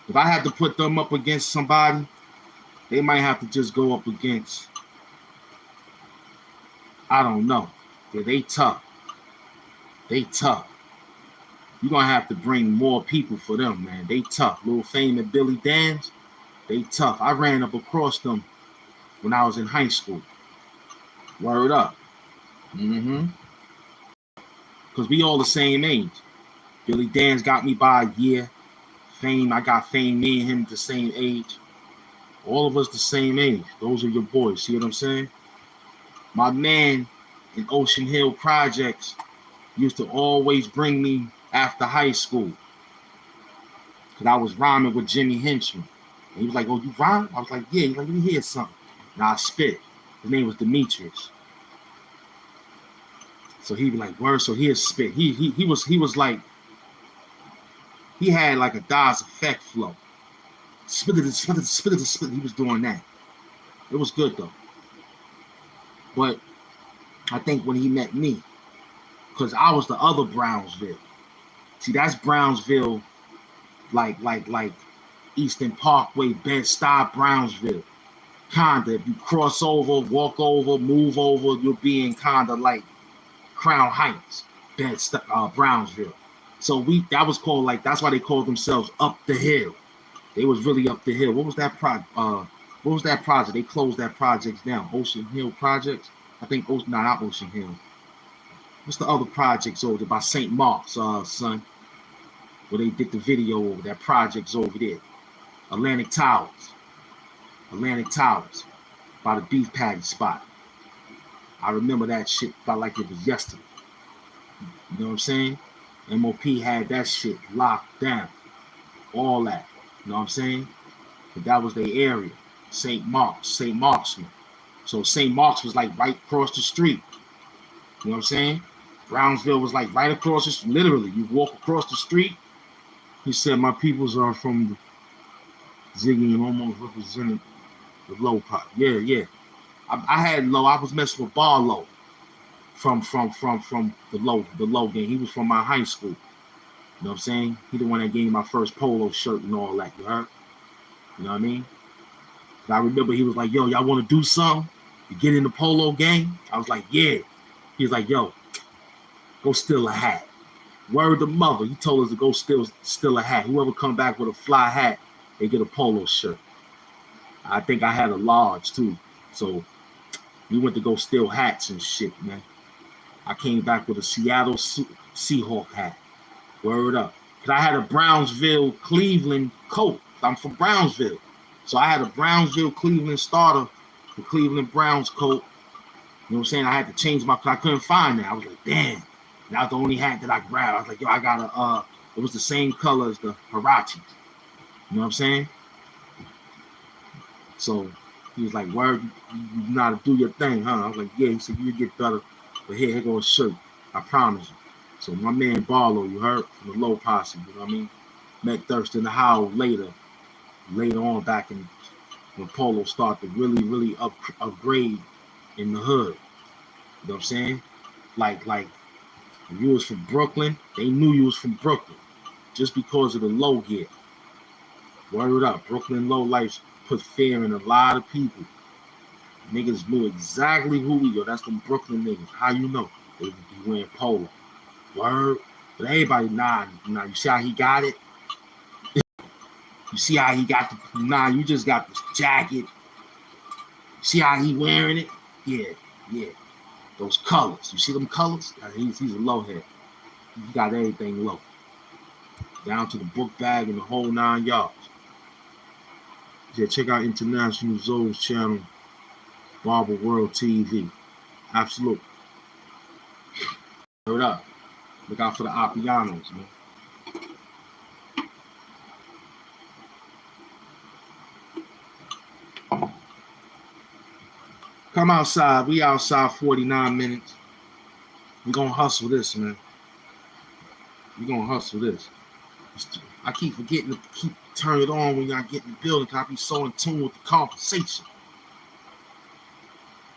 If I had to put them up against somebody, they might have to just go up against, I don't know. Yeah, they tough. You're going to have to bring more people for them, man. They tough. Lil Fame and Billy Danz, they tough. I ran up across them when I was in high school. Word up. Because we all the same age. Billy Danz got me by a year. Fame, I got Fame, me and him the same age. All of us the same age. Those are your boys. See what I'm saying? My man in Ocean Hill Projects used to always bring me after high school. Because I was rhyming with Jimmy Henchman. And he was like, oh, you rhyme? I was like, yeah. He's like, let me hear something. And I spit. His name was Demetrius. So he'd be like, word, so he'd spit. He was like, he had like a Daz Effect flow. Spit. He was doing that. It was good though. But I think when he met me, because I was the other Brownsville. See, that's Brownsville, like Eastern Parkway, Bed-Stuy, Brownsville. Kinda, if you cross over, walk over, move over, you'll be in kinda like Crown Heights, Brownsville. So that was called like, that's why they called themselves Up the Hill. They was really up the hill. What was that project? They closed that project down. Ocean Hill Projects. I think not Ocean Hill. What's the other projects over there by St. Mark's, son? Where they did the video over that projects over there. Atlantic Towers. By the beef patty spot. I remember that shit about like it was yesterday. You know what I'm saying? MOP had that shit locked down. All that. You know what I'm saying? But that was their area. St. Marksman. So St. Mark's was like right across the street. You know what I'm saying? Brownsville was like right across the street. Literally, you walk across the street. He said, my peoples are from Ziggy and almost represented the low pot. Yeah. I had low. I was messing with Barlow from the low game. He was from my high school. You know what I'm saying? He the one that gave me my first polo shirt and all that. You heard? You know what I mean? I remember he was like, yo, y'all want to do something? You get in the polo game? I was like, yeah. He was like, yo, go steal a hat. Word to mother. He told us to go steal a hat. Whoever come back with a fly hat, they get a polo shirt. I think I had a large too. So we went to go steal hats and shit, man. I came back with a Seattle Seahawk hat. Word up. Because I had a Brownsville Cleveland coat. I'm from Brownsville. So I had a Brownsville Cleveland starter, the Cleveland Browns coat. You know what I'm saying? I had to change I couldn't find that. I was like, damn. That was the only hat that I grabbed. I was like, yo, I got it was the same color as the Hirachis. You know what I'm saying? So he was like, word, you know how to do your thing, huh? I was like, yeah. He said, you get better. But here goes a shirt. I promise you. So my man Barlow, you heard, from the low posse, you know what I mean? Met Thurston the Howl later on back in when polo started to really upgrade in the hood. You know what I'm saying? Like if you was from Brooklyn, they knew you was from Brooklyn just because of the low gear. Word up, Brooklyn low life put fear in a lot of people. Niggas knew exactly who we were. That's them Brooklyn niggas. How you know? They be wearing polo. Word. But everybody, nah, you see how he got it? You see how he got you just got this jacket. You see how he wearing it? Yeah. Those colors. You see them colors? He's a low head. He got everything low. Down to the book bag and the whole 9 yards. Yeah, check out International Zoe's channel, Barber World TV. Absolutely. Heard up. Look out for the Appianos, man. Come outside. We outside 49 minutes. We're going to hustle this, man. We're going to hustle this. I keep forgetting to turn it on when y'all get in the building because I be so in tune with the conversation.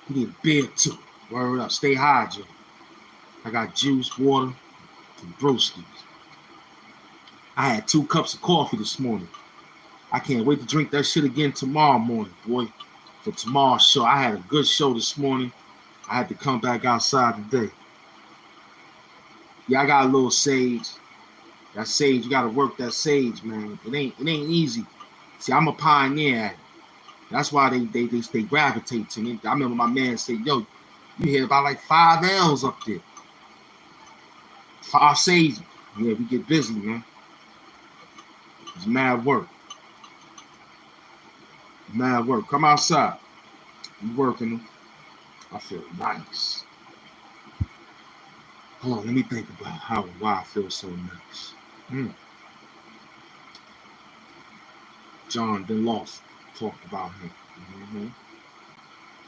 You need a beer too. Word up. Stay hydrated. I got juice, water, and brewskis. I had 2 cups of coffee this morning. I can't wait to drink that shit again tomorrow morning, boy. For tomorrow's show. I had a good show this morning. I had to come back outside today. Yeah, I got a little sage. That sage, you gotta work that sage, man. It ain't easy. See, I'm a pioneer at it. That's why they gravitate to me. I remember my man said, yo, you hear about like 5 L's up there. 5 sages. Yeah, we get busy, man. It's mad work. Mad work. Come outside. You working. I feel nice. Hold on, let me think about why I feel so nice. John then lost. Talked about him.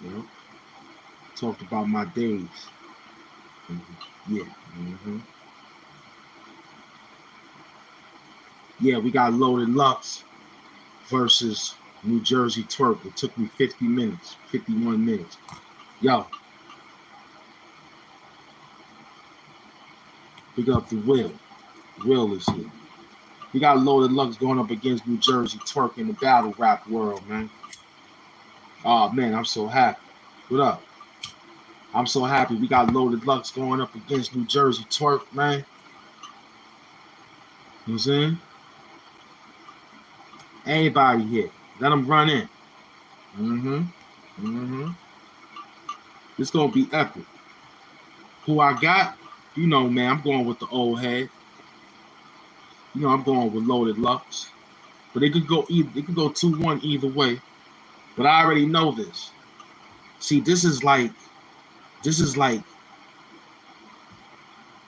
Yeah. Talked about my days. Yeah. Yeah, we got Loaded Lux versus New Jersey Twerk. It took me 51 minutes. Yo. Big up to Will. Will is here. We got Loaded Lux going up against New Jersey Twerk in the battle rap world, man. Oh, man, I'm so happy. What up? I'm so happy we got Loaded Lux going up against New Jersey Twerk, man. You know what I'm saying? Anybody here. Let them run in. It's going to be epic. Who I got? You know, man, I'm going with the old head. You know, I'm going with Loaded Lux. But it could go 2-1 either way. But I already know this. See, this is like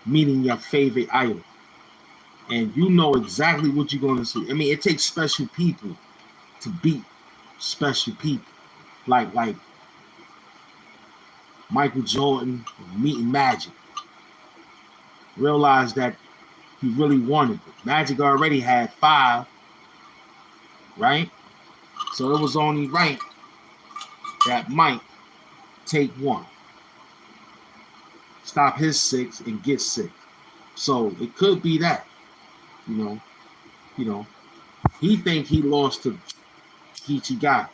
meeting your favorite idol. And you know exactly what you're going to see. I mean, it takes special people to beat special people. Like Michael Jordan meeting Magic. Realized that he really wanted it. Magic already had 5, right? So it was only right that Mike take 1. Stop his 6 and get 6. So it could be that. You know, he think he lost to Geechee Gotti.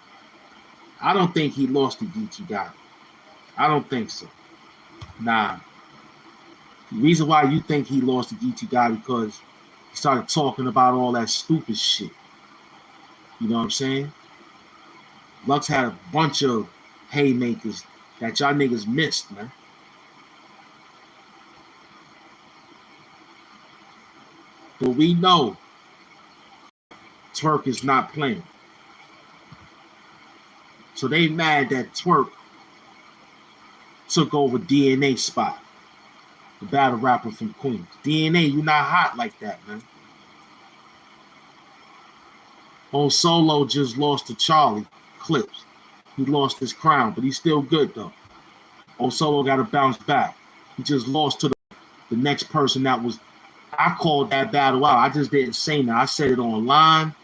I don't think he lost to Geechee Gotti. I don't think so. Nah. The reason why you think he lost to Geechee Gotti because he started talking about all that stupid shit. You know what I'm saying? Lux had a bunch of haymakers that y'all niggas missed, man. But we know Twerk is not playing. So they mad that Twerk took over DNA spot. The battle rapper from Queens. DNA, you not hot like that, man. On Solo just lost to Charlie Clips. He lost his crown, but he's still good though. On Solo got to bounce back. He just lost to the next person that was. I called that battle out. I just didn't say that. I said it online,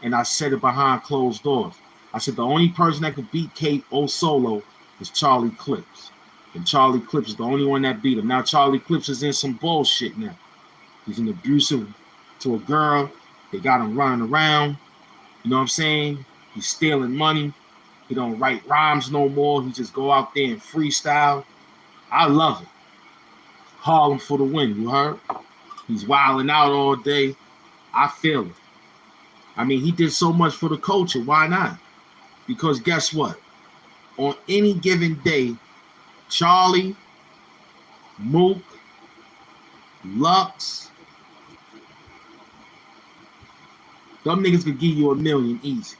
and I said it behind closed doors. I said the only person that could beat Kate O Solo is Charlie Clips. And Charlie Clips is the only one that beat him. Now Charlie Clips is in some bullshit now. He's an abusive to a girl. They got him running around. You know what I'm saying? He's stealing money. He don't write rhymes no more. He just go out there and freestyle. I love it. Harlem for the win, you heard? He's wilding out all day. I feel it. I mean, he did so much for the culture. Why not? Because guess what? On any given day, Charlie, Mook, Lux, them niggas could give you $1 million easy.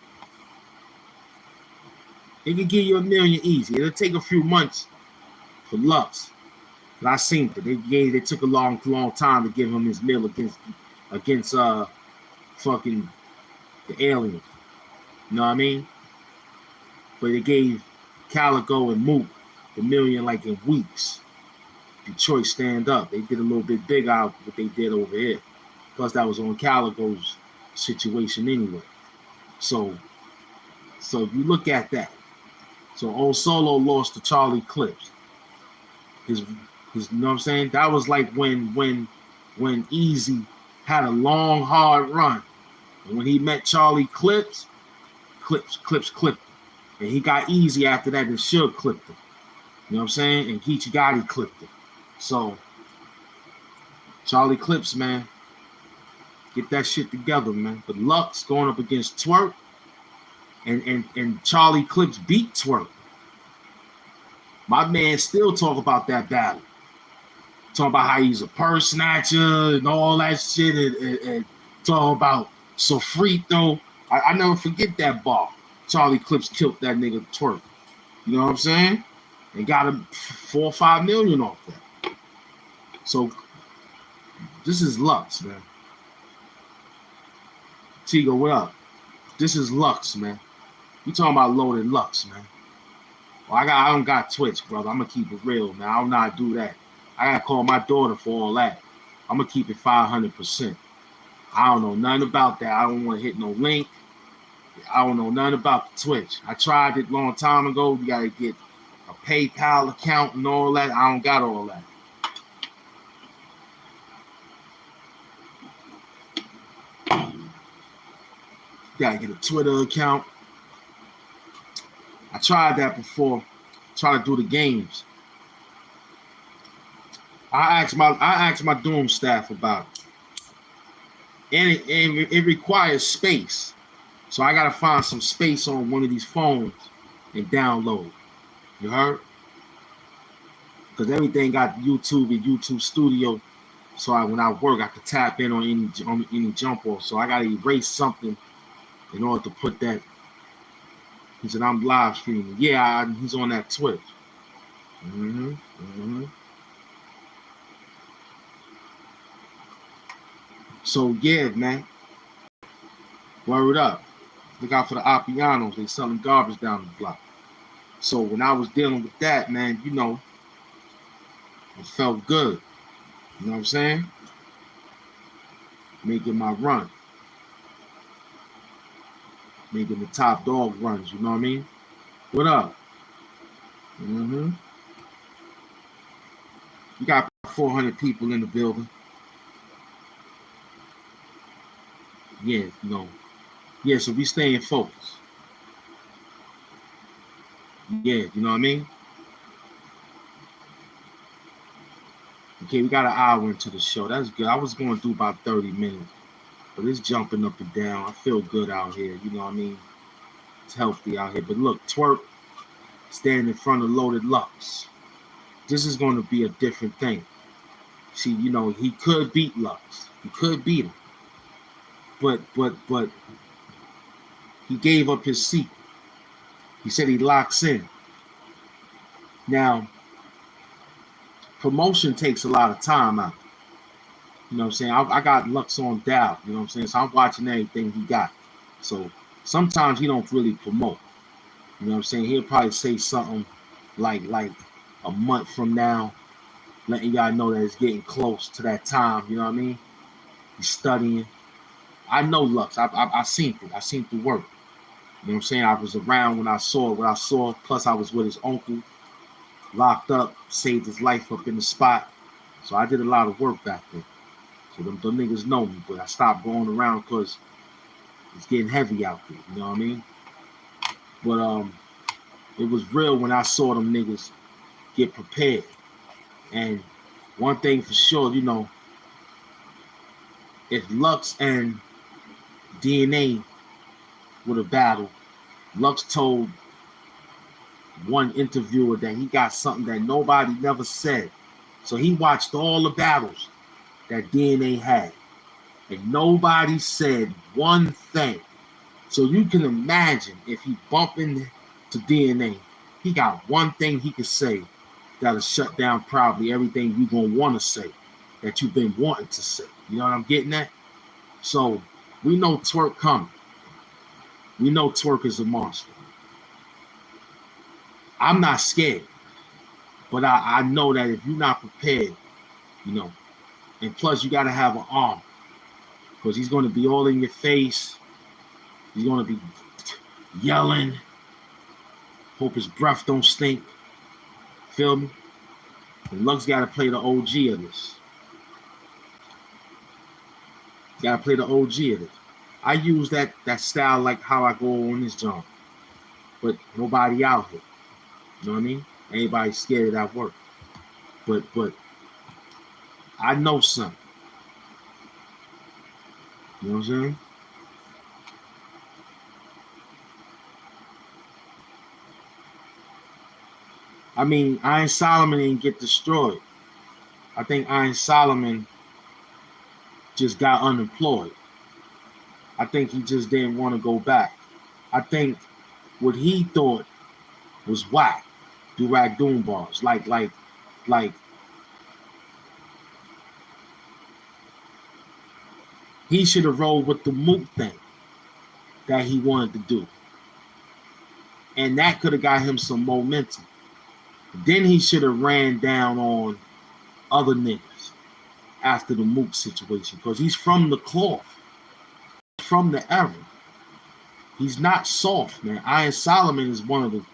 They could give you $1 million easy. It'll take a few months for Lux. But I seen it. They took a long time to give him his meal against fucking the aliens. You know what I mean? But they gave Calico and Mook $1 million like in weeks. Detroit stand up. They did a little bit bigger out what they did over here. Plus that was on Calico's situation anyway. So if you look at that. So old Solo lost to Charlie Clips. His you know what I'm saying? That was like when Easy had a long, hard run. And when he met Charlie Clips clipped him. And he got Easy after that and Suge clipped him. You know what I'm saying? And Geechee Gotti clipped him. So Charlie Clips, man, get that shit together, man. But Lux going up against Twerk, and Charlie Clips beat Twerk. My man still talk about that battle. Talk about how he's a purse snatcher and all that shit, and talk about Sofrito. I never forget that bar. Charlie Clips killed that nigga Twerk. You know what I'm saying? And got him 4 or 5 million off that. So this is Lux, man. Tigo, what up? This is Lux, man. You talking about Loaded Lux, man. Well, I don't got Twitch, brother. I'm gonna keep it real, man. I don't know how to do that. I gotta call my daughter for all that. I'm gonna keep it 500%. I don't know nothing about that. I don't want to hit no link. I don't know nothing about the Twitch. I tried it a long time ago. You gotta get a PayPal account and all that. I don't got all that. You gotta get a Twitter account. I tried that before. Try to do the games. I asked my dorm staff about it. And it requires space. So I gotta find some space on one of these phones and download. You heard? Because everything got YouTube and YouTube Studio. So when I work, I could tap in on any jump off. So I gotta erase something in order to put that. He said, I'm live streaming. Yeah, he's on that Twitch. So yeah, man. Word up. Look out for the Appianos. They selling garbage down the block. So when I was dealing with that, man, you know, it felt good. You know what I'm saying? Making my run. Making the top dog runs, you know what I mean? What up? You got 400 people in the building. Yeah, you know. Yeah, so we staying focused. Yeah, you know what I mean? Okay, we got an hour into the show. That's good. I was going to do about 30 minutes. But it's jumping up and down. I feel good out here. You know what I mean? It's healthy out here. But look, Twerk standing in front of Loaded Lux. This is going to be a different thing. See, you know, he could beat Lux. He could beat him. But he gave up his seat. He said he locks in. Now, promotion takes a lot of time out. You know what I'm saying? I got Lux on dial. You know what I'm saying? So I'm watching everything he got. So sometimes he don't really promote. You know what I'm saying? He'll probably say something like a month from now, letting y'all know that it's getting close to that time. You know what I mean? He's studying. I know Lux. I seen it. I seen the work. You know what I'm saying? I was around when I saw what I saw. Plus, I was with his uncle, locked up, saved his life up in the spot. So I did a lot of work back then. So them niggas know me, but I stopped going around because it's getting heavy out there. You know what I mean? But it was real when I saw them niggas get prepared. And one thing for sure, you know, if Lux and DNA would have battled, Lux told one interviewer that he got something that nobody never said. So he watched all the battles that DNA had. And nobody said one thing. So you can imagine if he bump into DNA, he got one thing he could say that'll shut down probably everything you're going to want to say that you've been wanting to say. You know what I'm getting at? So we know Twerk coming. We know Twerk is a monster. I'm not scared. But I know that if you're not prepared, you know, and plus you got to have an arm because he's going to be all in your face. He's going to be yelling. Hope his breath don't stink. Feel me? And Lux got to play the OG of this. Got to play the OG of it. I use that style like how I go on this job. But nobody out here. You know what I mean? Anybody scared of that work. But I know something. You know what I'm saying? I mean, Iron Solomon didn't get destroyed. I think Iron Solomon just got unemployed. I think he just didn't want to go back. I think what he thought was whack. Do-rag doom bars. Like he should have rolled with the Mook thing that he wanted to do. And that could have got him some momentum. Then he should have ran down on other niggas after the Mook situation because he's from the cloth, from the era. He's not soft, man. Iron Solomon is one of the.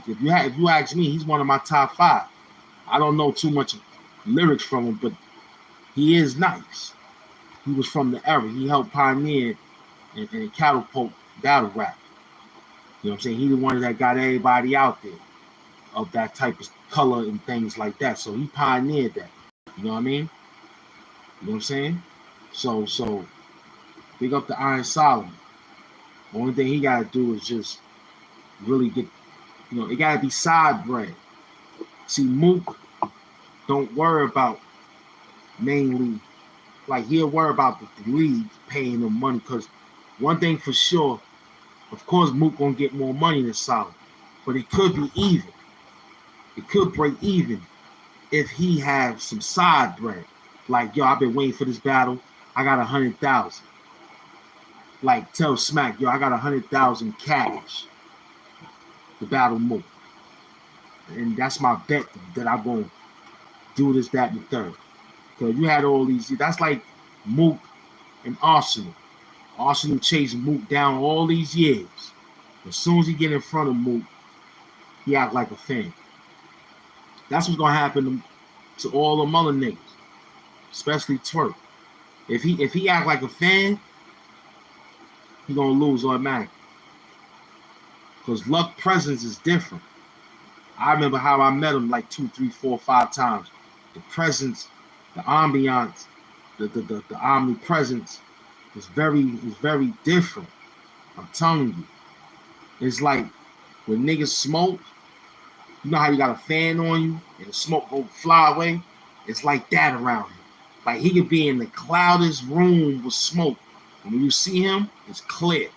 If you ask me, he's one of my top 5. I don't know too much lyrics from him, but he is nice. He was from the era. He helped pioneer and catapult battle rap. You know what I'm saying? He the one that got everybody out there of that type of color and things like that. So he pioneered that. You know what I mean? You know what I'm saying? So big up to Iron Solomon. The only thing he gotta do is just really get, it gotta be side bread. See, Mook don't worry about mainly, like he'll worry about the league paying him money, because one thing for sure, of course Mook gonna get more money than Solomon, but it could be even. It could break even if he have some side bread. Like, yo, I've been waiting for this battle. I got 100,000. Like, tell Smack, yo, I got 100,000 cash to battle Mook. And that's my bet that I'm going to do this, that, and the third. Because you had all these, that's like Mook and Arsenal. Arsenal chased Mook down all these years. As soon as he get in front of Mook, he act like a fan. That's what's going to happen to all the other niggas, especially Twerk. If he act like a fan, he gonna lose automatically. Because Luck presence is different. I remember how I met him like 2, 3, 4, 5 times. The presence, the ambiance, the omnipresence is very different. I'm telling you. It's like when niggas smoke, you know how you got a fan on you and the smoke go fly away? It's like that around him. Like he could be in the cloudest room with smoke. And when you see him, it's clear.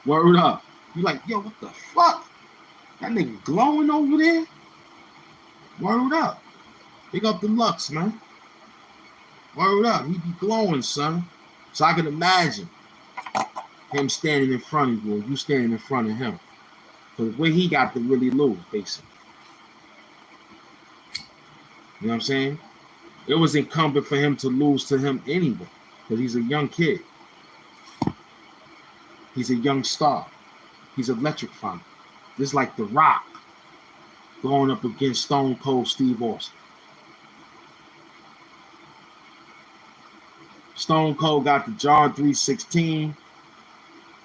Word up. You like, yo, what the fuck? That nigga glowing over there? Word up. Big up the Lux, man. Word up. He be glowing, son. So I can imagine him standing in front of you and you standing in front of him. Because where he got to really lose, basically. You know what I'm saying? It was incumbent for him to lose to him anyway. Because he's a young kid. He's a young star. He's electrifying. Just like The Rock going up against Stone Cold Steve Austin. Stone Cold got the John 3:16,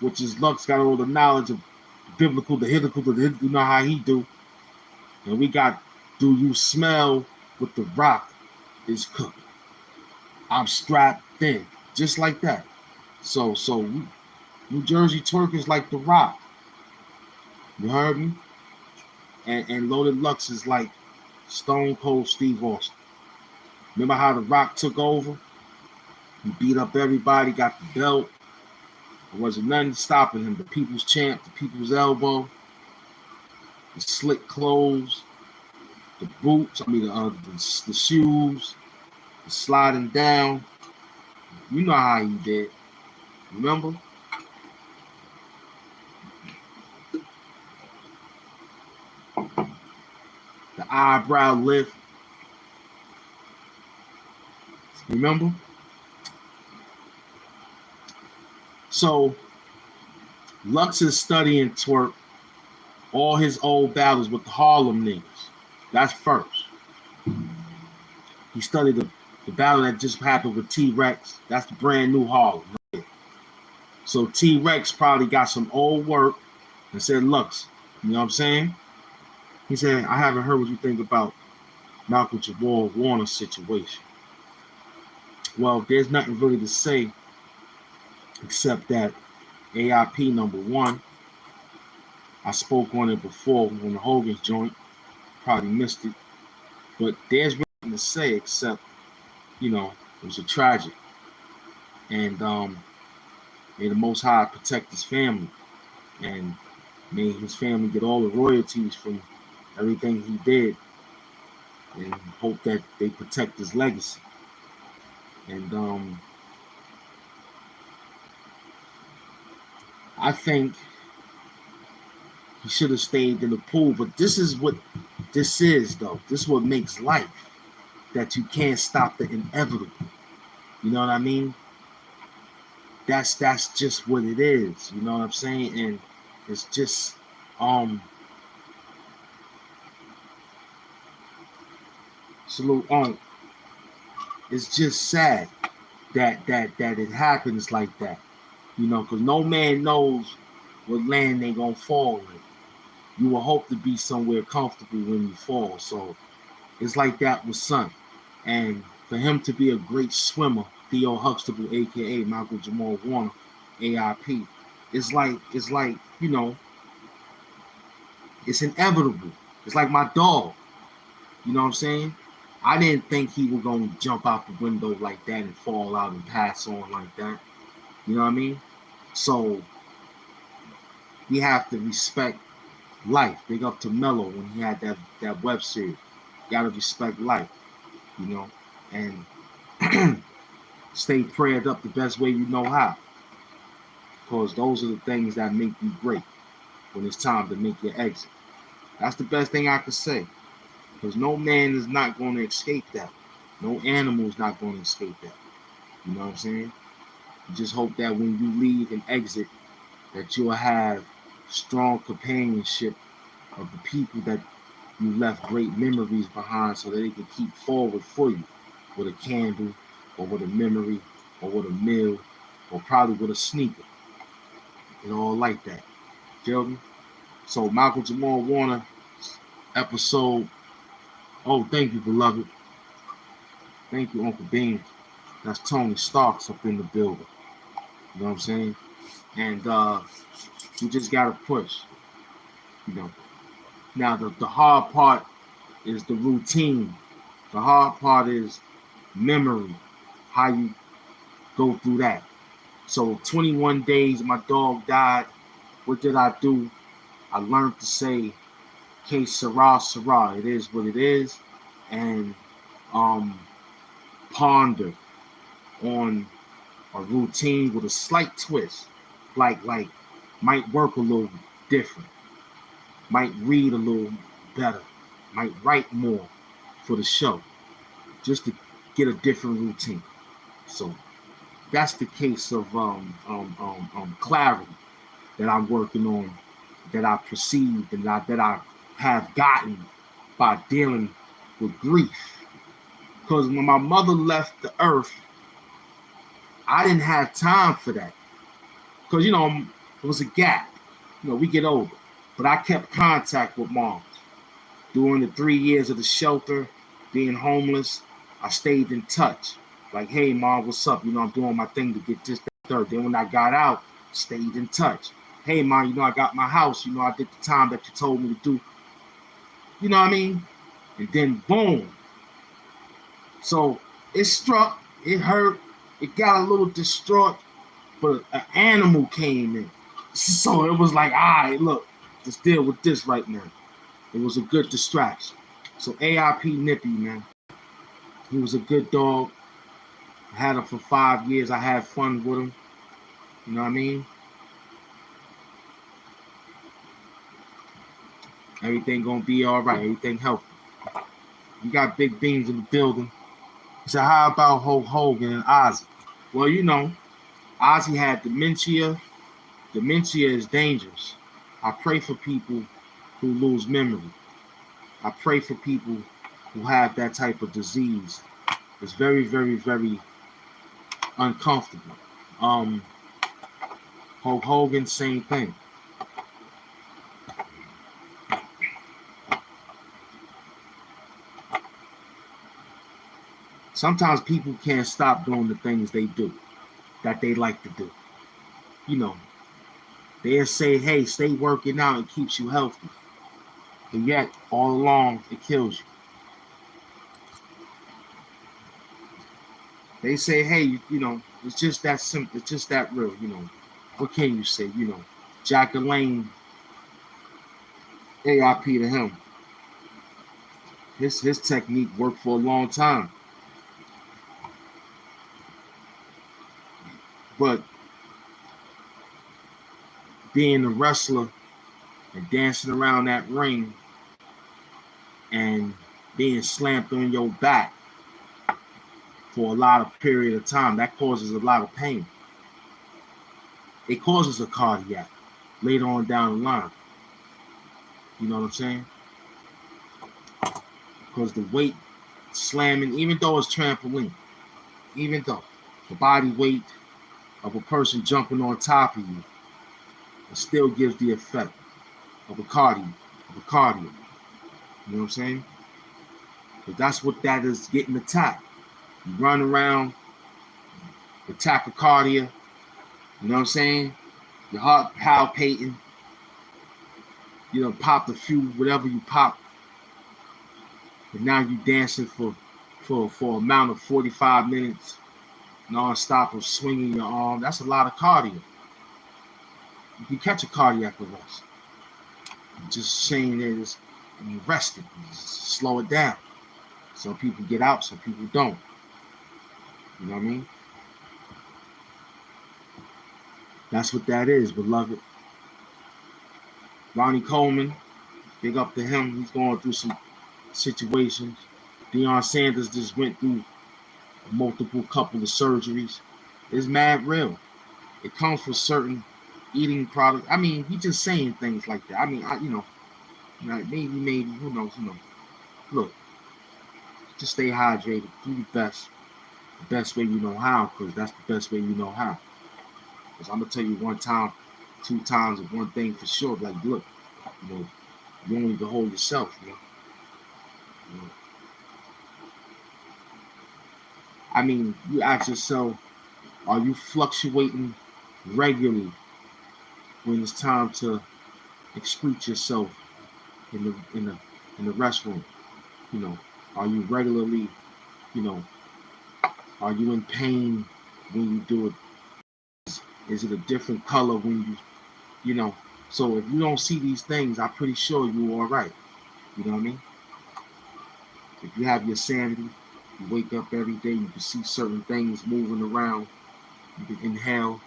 which is Lux got all the knowledge of biblical, the you know how he do. And we got, do you smell what The Rock is cooking? I'm strapped in. Just like that. So New Jersey Twerk is like The Rock. You heard me? And Loaded Lux is like Stone Cold Steve Austin. Remember how The Rock took over? He beat up everybody, got the belt. There wasn't nothing stopping him. The people's champ, the people's elbow, the slick clothes, the boots, the shoes, the sliding down. You know how he did. Remember? The eyebrow lift. Remember? So Lux is studying Twerk all his old battles with the Harlem niggas. That's first. He studied the battle that just happened with T-Rex. That's the brand new Harlem. Right? So T-Rex probably got some old work and said, Lux, you know what I'm saying? He said, I haven't heard what you think about Malcolm Jamal Warner's situation. Well, there's nothing really to say except that AIP #1, I spoke on it before on the Hogan's joint, probably missed it, but there's nothing to say except, it was a tragic, and may the Most High protect his family, and may his family get all the royalties from everything he did, and hope that they protect his legacy. And I think he should have stayed in the pool, but this is what this is, though. This is what makes life, that you can't stop the inevitable. You know what I mean? That's just what it is. You know what I'm saying? And it's just it's just sad that it happens like that. Because no man knows what land they gonna fall in. You will hope to be somewhere comfortable when you fall. So it's like that with Son. And for him to be a great swimmer, Theo Huxtable, aka Michael Jamal Warner, AIP, it's like, it's inevitable. It's like my dog. You know what I'm saying? I didn't think he was gonna jump out the window like that and fall out and pass on like that. You know what I mean? So we have to respect life. Big up to Mello when he had that web series. You gotta respect life, and stay prayed up the best way you know how. Because those are the things that make you great when it's time to make your exit. That's the best thing I could say. Because no man is not going to escape that. No animal is not going to escape that. You know what I'm saying? You just hope that when you leave and exit, that you'll have strong companionship of the people that you left great memories behind so that they can keep forward for you with a candle or with a memory or with a meal or probably with a sneaker. All like that. Feel me? So Michael Jamal Warner episode. Oh, thank you, beloved. Thank you, Uncle Bean. That's Tony Starks up in the building. You know what I'm saying? And you just gotta push. Now the hard part is the routine. The hard part is memory. How you go through that. So 21 days my dog died. What did I do? I learned to say, "Que sera, sera." It is what it is. And ponder on a routine with a slight twist. Like might work a little different. Might read a little better. Might write more for the show. Just to get a different routine. So that's the case of clarity that I'm working on, that I perceived and that I have gotten by dealing with grief. Because when my mother left the earth, I didn't have time for that. Because, it was a gap. We get older. But I kept contact with moms. During the 3 years of the shelter, being homeless, I stayed in touch. Like, hey, mom, what's up? I'm doing my thing to get this, that, third. Then when I got out, stayed in touch. Hey, mom, I got my house. I did the time that you told me to do. You know what I mean? And then, boom. So it struck, it hurt, it got a little distraught, but an animal came in. So it was like, all right, look, let's deal with this right now. It was a good distraction. So AIP Nippy, man. He was a good dog. I had him for 5 years. I had fun with him. You know what I mean? Everything gonna be all right. Everything healthy. You got Big Beans in the building. He said, how about Hulk Hogan and Ozzy? Well, Ozzy had dementia. Dementia is dangerous. I pray for people who lose memory. I pray for people who have that type of disease. It's very, very, very uncomfortable. Hulk Hogan, same thing. Sometimes people can't stop doing the things they do, that they like to do. They'll say, hey, stay working out, it keeps you healthy. But yet, all along, it kills you. They say, hey, it's just that simple, it's just that real, What can you say, Jack Lane, AIP to him. His technique worked for a long time. But being a wrestler and dancing around that ring and being slammed on your back for a lot of period of time, that causes a lot of pain. It causes a cardiac later on down the line. You know what I'm saying? Because the weight slamming, even though it's trampoline, even though the body weight of a person jumping on top of you, it still gives the effect of a cardio. You know what I'm saying? But that's what that is, getting attacked. You run around with tachycardia, you know what I'm saying? Your heart palpating, you know, popped a few, whatever you pop, but now you dancing for amount of 45 minutes, non-stop of swinging your arm. That's a lot of cardio. You can catch a cardiac arrest. Just saying that it's rested. Just slow it down. Some people get out, some people don't. You know what I mean? That's what that is, beloved. Ronnie Coleman, big up to him. He's going through some situations. Deion Sanders just went through multiple couple of surgeries. It's mad real. It comes from certain eating products. I mean, he just saying things like that. I mean, maybe, who knows, Look, just stay hydrated. Do your best. The best way you know how, because that's the best way you know how. Because I'm going to tell you one time, 2 times, and one thing for sure. Like, look, you only can hold yourself, I mean, you ask yourself, are you fluctuating regularly when it's time to excrete yourself in the restroom? Are you regularly, are you in pain when you do it? Is it a different color when you so if you don't see these things, I'm pretty sure you're all right. You know what I mean? If you have your sanity, you wake up every day, you can see certain things moving around, you can inhale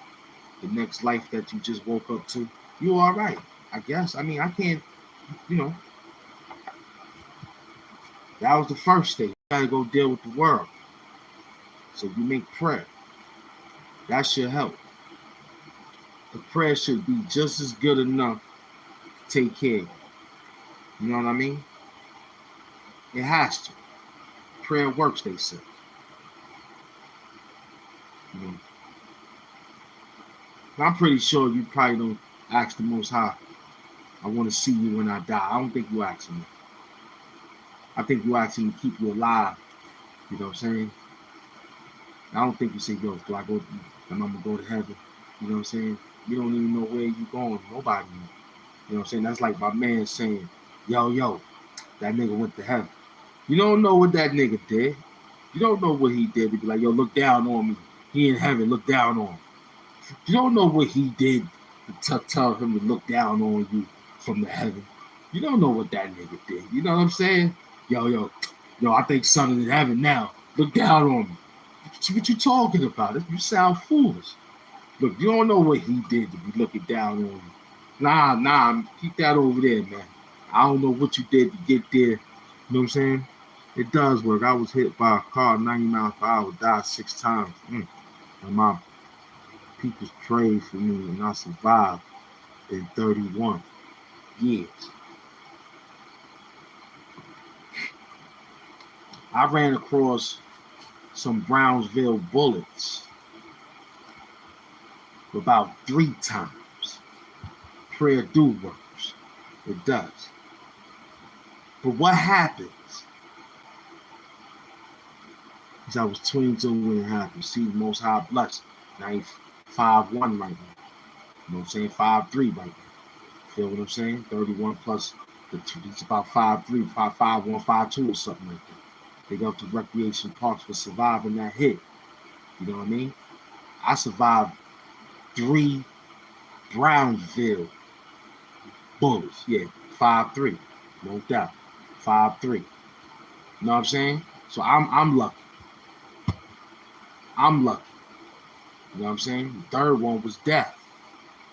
the next life that you just woke up to, you're all right, I guess. I mean, I can't, that was the first stage. You gotta go deal with the world. So you make prayer. That should help. The prayer should be just as good enough to take care of you. You know what I mean? It has to. Prayer works, they say. I'm pretty sure you probably don't ask the Most High, I want to see you when I die. I don't think you asking me. I think you asking to keep you alive. You know what I'm saying? I don't think you say, yo, do I go, am I going to go to heaven? You know what I'm saying? You don't even know where you going. Nobody knows. You know what I'm saying? That's like my man saying, yo, that nigga went to heaven. You don't know what that nigga did. You don't know what he did to be like, yo, look down on me. He in heaven, look down on him. You don't know what he did to tell him to look down on you from the heaven. You don't know what that nigga did. You know what I'm saying? Yo, I think son is in heaven now. Look down on me. What you talking about? You sound foolish. Look, you don't know what he did to be looking down on you. Nah, keep that over there, man. I don't know what you did to get there. You know what I'm saying? It does work. I was hit by a car 90 miles per hour, died 6 times. And my people prayed for me, and I survived in 31 years. I ran across some Brownsville bullets about 3 times. Prayer do works. It does. But what happens is I was 22 when it happened. See, the Most High blessed. Now he's 5'1" right now. You know what I'm saying? 5'3" right now. Feel what I'm saying? 31 plus the 2. It's about 5'3", 5'1", 5'2", or something like that. They go to recreation parks for surviving that hit. You know what I mean? I survived 3 Brownsville bullets. Yeah, 5'3", no doubt. 5'3". You know what I'm saying? So I'm lucky. I'm lucky. You know what I'm saying? The 3rd one was death.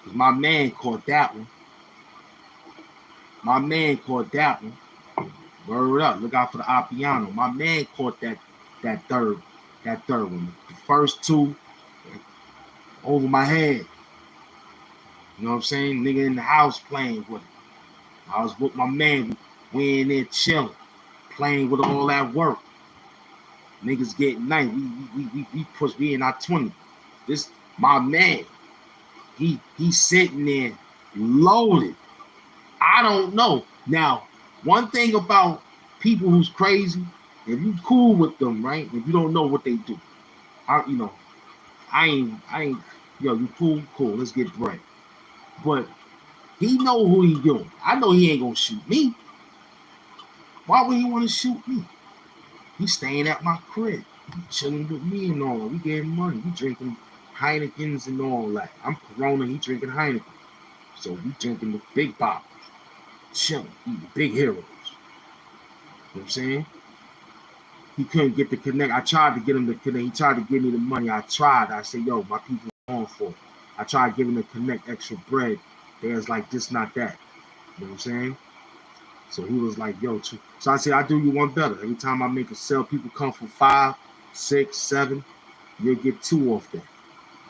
Because my man caught that one. Word up. Look out for the Appiano. My man caught that third one. The first 2 over my head. You know what I'm saying? Nigga in the house playing with it. I was with my man. We in there chilling, playing with all that work. Niggas getting nice. We push. We in our 20s. This my man. He's sitting there loaded. I don't know. Now, one thing about people who's crazy If you cool with them, right? If you don't know what they do, you know, I ain't, yo, you cool, let's get bread. But he know who he doing. I know he ain't gonna shoot me. Why would he want to shoot me? He's staying at my crib. He chilling with me and all. We getting money. We drinking Heinekens and all that. I'm Corona, he drinking Heineken. So we drinking the big bottles. Chilling, eating big heroes. You know what I'm saying? He couldn't get the connect. I tried to get him to connect. He tried to give me the money. I tried. I said, yo, my people are going for it. I tried giving the connect extra bread. They was like, this, not that. You know what I'm saying? So he was like, yo, too. So I said, I do you one better. Every time I make a sale, people come for 5, 6, 7, you'll get 2 off that.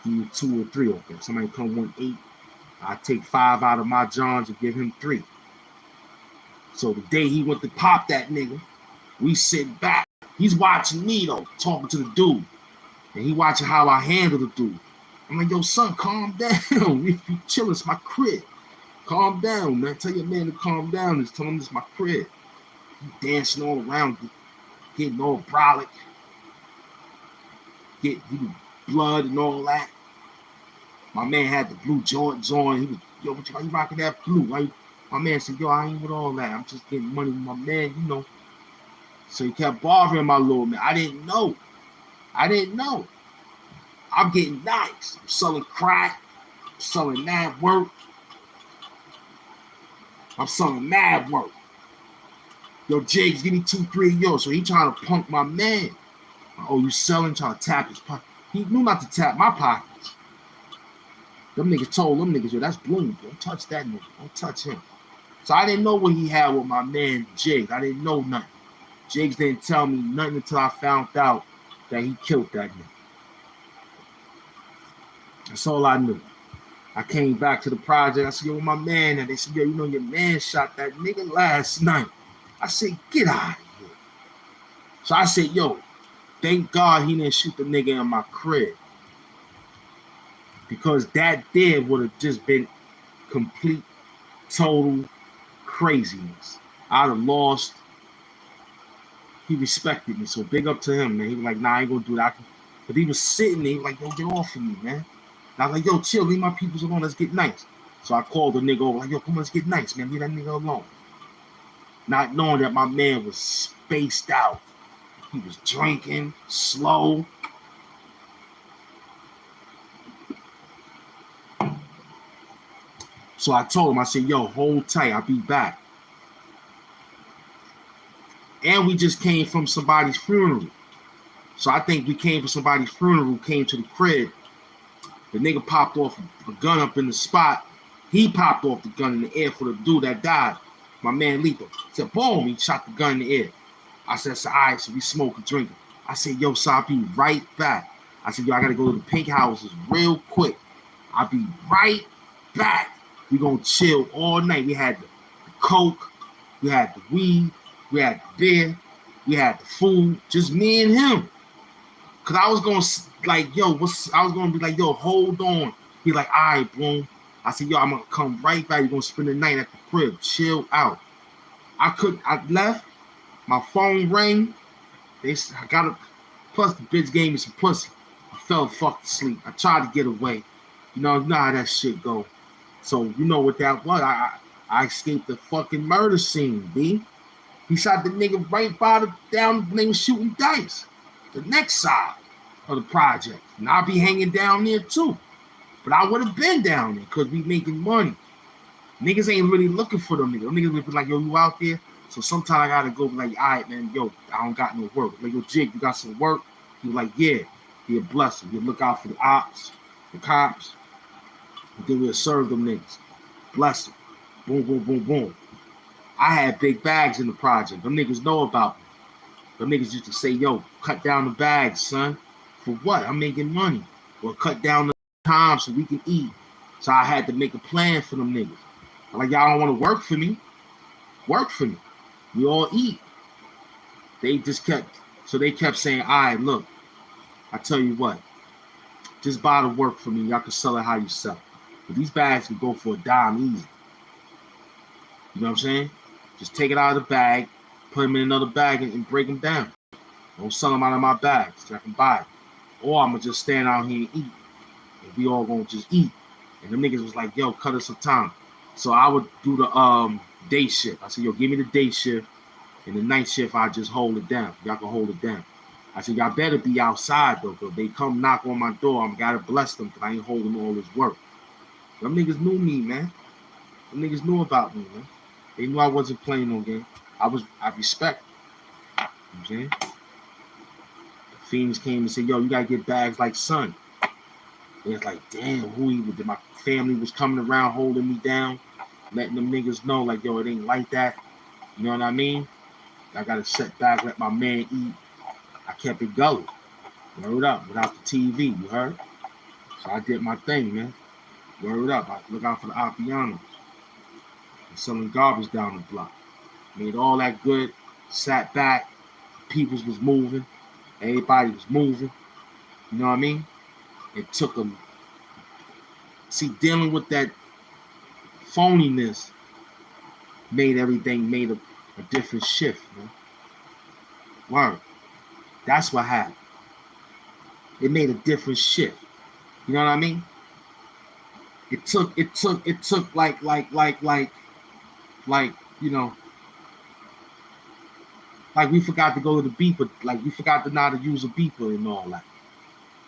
Give you 2 or 3 off that. Somebody come 1, 8. I take 5 out of my Johns and give him 3. So the day he went to pop that nigga, we sit back. He's watching me though, talking to the dude. And he watching how I handle the dude. I'm like, yo, son, calm down. You chilling, it's my crib. Calm down, man. Tell your man to calm down. Just tell him it's my crib. He dancing all around, getting all brolic. Get blood and all that. My man had the blue Jordans on. He was, yo, why you rocking that blue? My man said, yo, I ain't with all that. I'm just getting money with my man, you know. So he kept bothering my little man. I didn't know. I'm getting nice. I'm selling crack. I'm selling mad work. Yo, Jigs, give me 2, 3 of yours. So he trying to punk my man. Oh, you selling? Trying to tap his pocket. He knew not to tap my pockets. Them niggas told them niggas, yo, that's Bloom. Don't touch that nigga. Don't touch him. So I didn't know what he had with my man Jigs. I didn't know nothing. Jigs didn't tell me nothing until I found out that he killed that nigga. That's all I knew. I came back to the project. I said, yo, my man. And they said, yo, you know, your man shot that nigga last night. I said, get out of here. So I said, yo, thank God he didn't shoot the nigga in my crib. Because that there would have just been complete, total craziness. I'd have lost. He respected me. So big up to him, man. He was like, nah, I ain't gonna do that. But he was sitting there, he was like, yo, get off of me, man. And I was like, yo, chill, leave my peoples alone, let's get nice. So I called the nigga over, like, yo, come on, let's get nice, man. Leave that nigga alone. Not knowing that my man was spaced out. He was drinking, slow. So I told him, I said, yo, hold tight, I'll be back. And we just came from somebody's funeral. So I think we came from somebody's funeral, came to the crib. The nigga popped off a gun up in the spot. He popped off the gun in the air for the dude that died. My man Lethal. Said, boom, he shot the gun in the air. I said, all right, so we smoking, drinking. I said, yo, so I'll be right back. I said, yo, I got to go to the pink houses real quick. I'll be right back. We going to chill all night. We had the coke. We had the weed. We had the beer. We had the food. Just me and him. Because I was going to, like, yo, I was going to be like, yo, hold on. He like, all right, boom. I said, yo, I'm going to come right back. You're going to spend the night at the crib. Chill out. I left. My phone rang. I got it. Plus, the bitch gave me some pussy. I fell fucked asleep. I tried to get away. You know how that shit go. So, you know what that was. I escaped the fucking murder scene, B. He shot the nigga right by down, they was shooting dice. The next side of the project. And I'll be hanging down there too. But I would have been down there because we making money. Niggas ain't really looking for them niggas. Niggas be like, yo, you out there? So sometimes I gotta go be like, all right, man, yo, I don't got no work. Like, yo, Jig, you got some work? He was like, yeah. He'll bless him. He'll look out for the ops, the cops. And then we'll serve them niggas. Bless them. Boom, boom, boom, boom. I had big bags in the project. Them niggas know about me. Them niggas used to say, yo, cut down the bags, son. For what? I'm making money. Or cut down the time so we can eat. So I had to make a plan for them niggas. I'm like, y'all don't want to work for me? Work for me. We all eat. They kept saying, all right, look, I tell you what, just buy the work for me. Y'all can sell it how you sell. But these bags can go for a dime easy. You know what I'm saying? Just take it out of the bag, put them in another bag and break them down. Don't sell them out of my bags so I can buy it. Or I'm going to just stand out here and eat. And we all going to just eat. And the niggas was like, yo, cut us some time. So I would do the day shift. I said, yo, give me the day shift. And the night shift, I just hold it down. Y'all can hold it down. I said, y'all better be outside, though. If they come knock on my door, I'm got to bless them because I ain't holding all this work. Them niggas knew me, man. Them niggas knew about me, man. They knew I wasn't playing no game. I respect. You know what I'm saying? The Fiends came and said, yo, you got to get bags like Son. They was like, damn, who he was. My family was coming around holding me down, letting them niggas know, like, yo, it ain't like that. You know what I mean? I got to sit back, let my man eat. I kept it going. Word up, without the TV, you heard? So I did my thing, man. Word up, I look out for the Apianos. Selling garbage down the block. Made all that good, sat back, peoples was moving, everybody was moving. You know what I mean? It took them. See, dealing with that phoniness made a different shift, man. Word. That's what happened. It made a different shift. You know what I mean? It took like, you know, like we forgot to go to the beeper, like we forgot to know how to use a beeper and all that.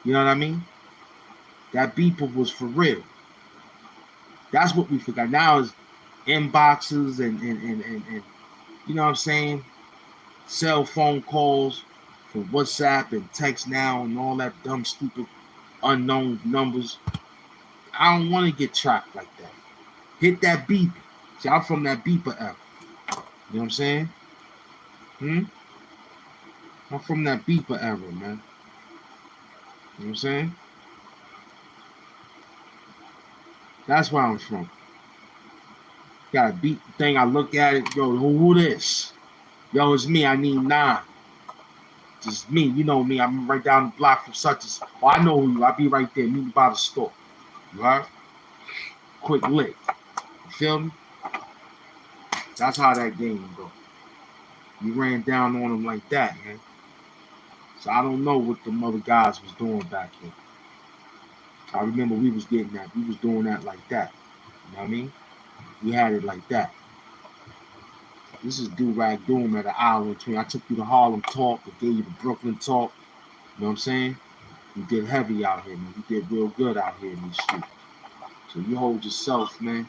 You know what I mean? That beeper was for real. That's what we forgot. Now is inboxes and you know what I'm saying? Cell phone calls from WhatsApp and text now and all that dumb, stupid, unknown numbers. I don't want to get tracked like that. Hit that beeper. See, I'm from that beeper era. You know what I'm saying? I'm from that beeper era, man. You know what I'm saying? That's where I'm from. Got a beat thing. I look at it. Yo, who this? Yo, it's me. I need 9. Just me. You know me. I'm right down the block from such as. Oh, I know who you. I'll be right there. Meet me by the store. You heard? Quick lick. You feel me? That's how that game go. You ran down on them like that, man. So I don't know what the other guys was doing back then. I remember we was getting that. We was doing that like that. You know what I mean? We had it like that. This is Do-Rag Doom at an hour and 20. I took you to Harlem Talk. I gave you the Brooklyn Talk. You know what I'm saying? We did heavy out here, man. We did real good out here in these streets. So you hold yourself, man.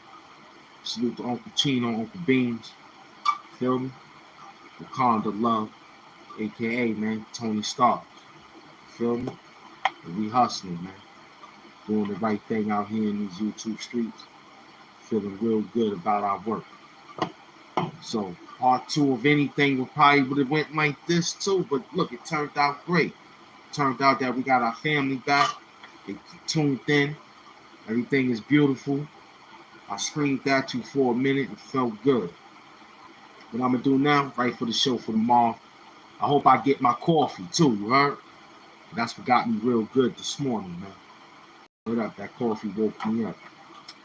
Salute to Uncle Chino, Uncle Beans. Feel me? Wakanda Love, a.k.a., man, Tony Stark. Feel me? And we hustling, man. Doing the right thing out here in these YouTube streets. Feeling real good about our work. So part 2 of anything would have went like this too, but look, it turned out great. It turned out that we got our family back. They tuned in. Everything is beautiful. I screamed at you for a minute. It felt good. What I'm gonna do now, right for the show for tomorrow. I hope I get my coffee too. You heard? That's what got me real good this morning, man. What up? That coffee woke me up.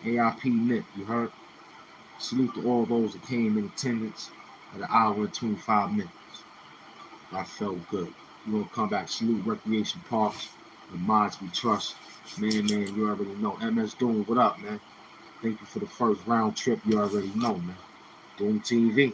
AIP Nip, you heard? Salute to all those that came in attendance at an hour and 25 minutes. That felt good. We're going to come back. Salute Recreation Parks, the Minds We Trust. Man, you already know. MS Doom, what up, man? Thank you for the first round trip. You already know, man. Doom TV.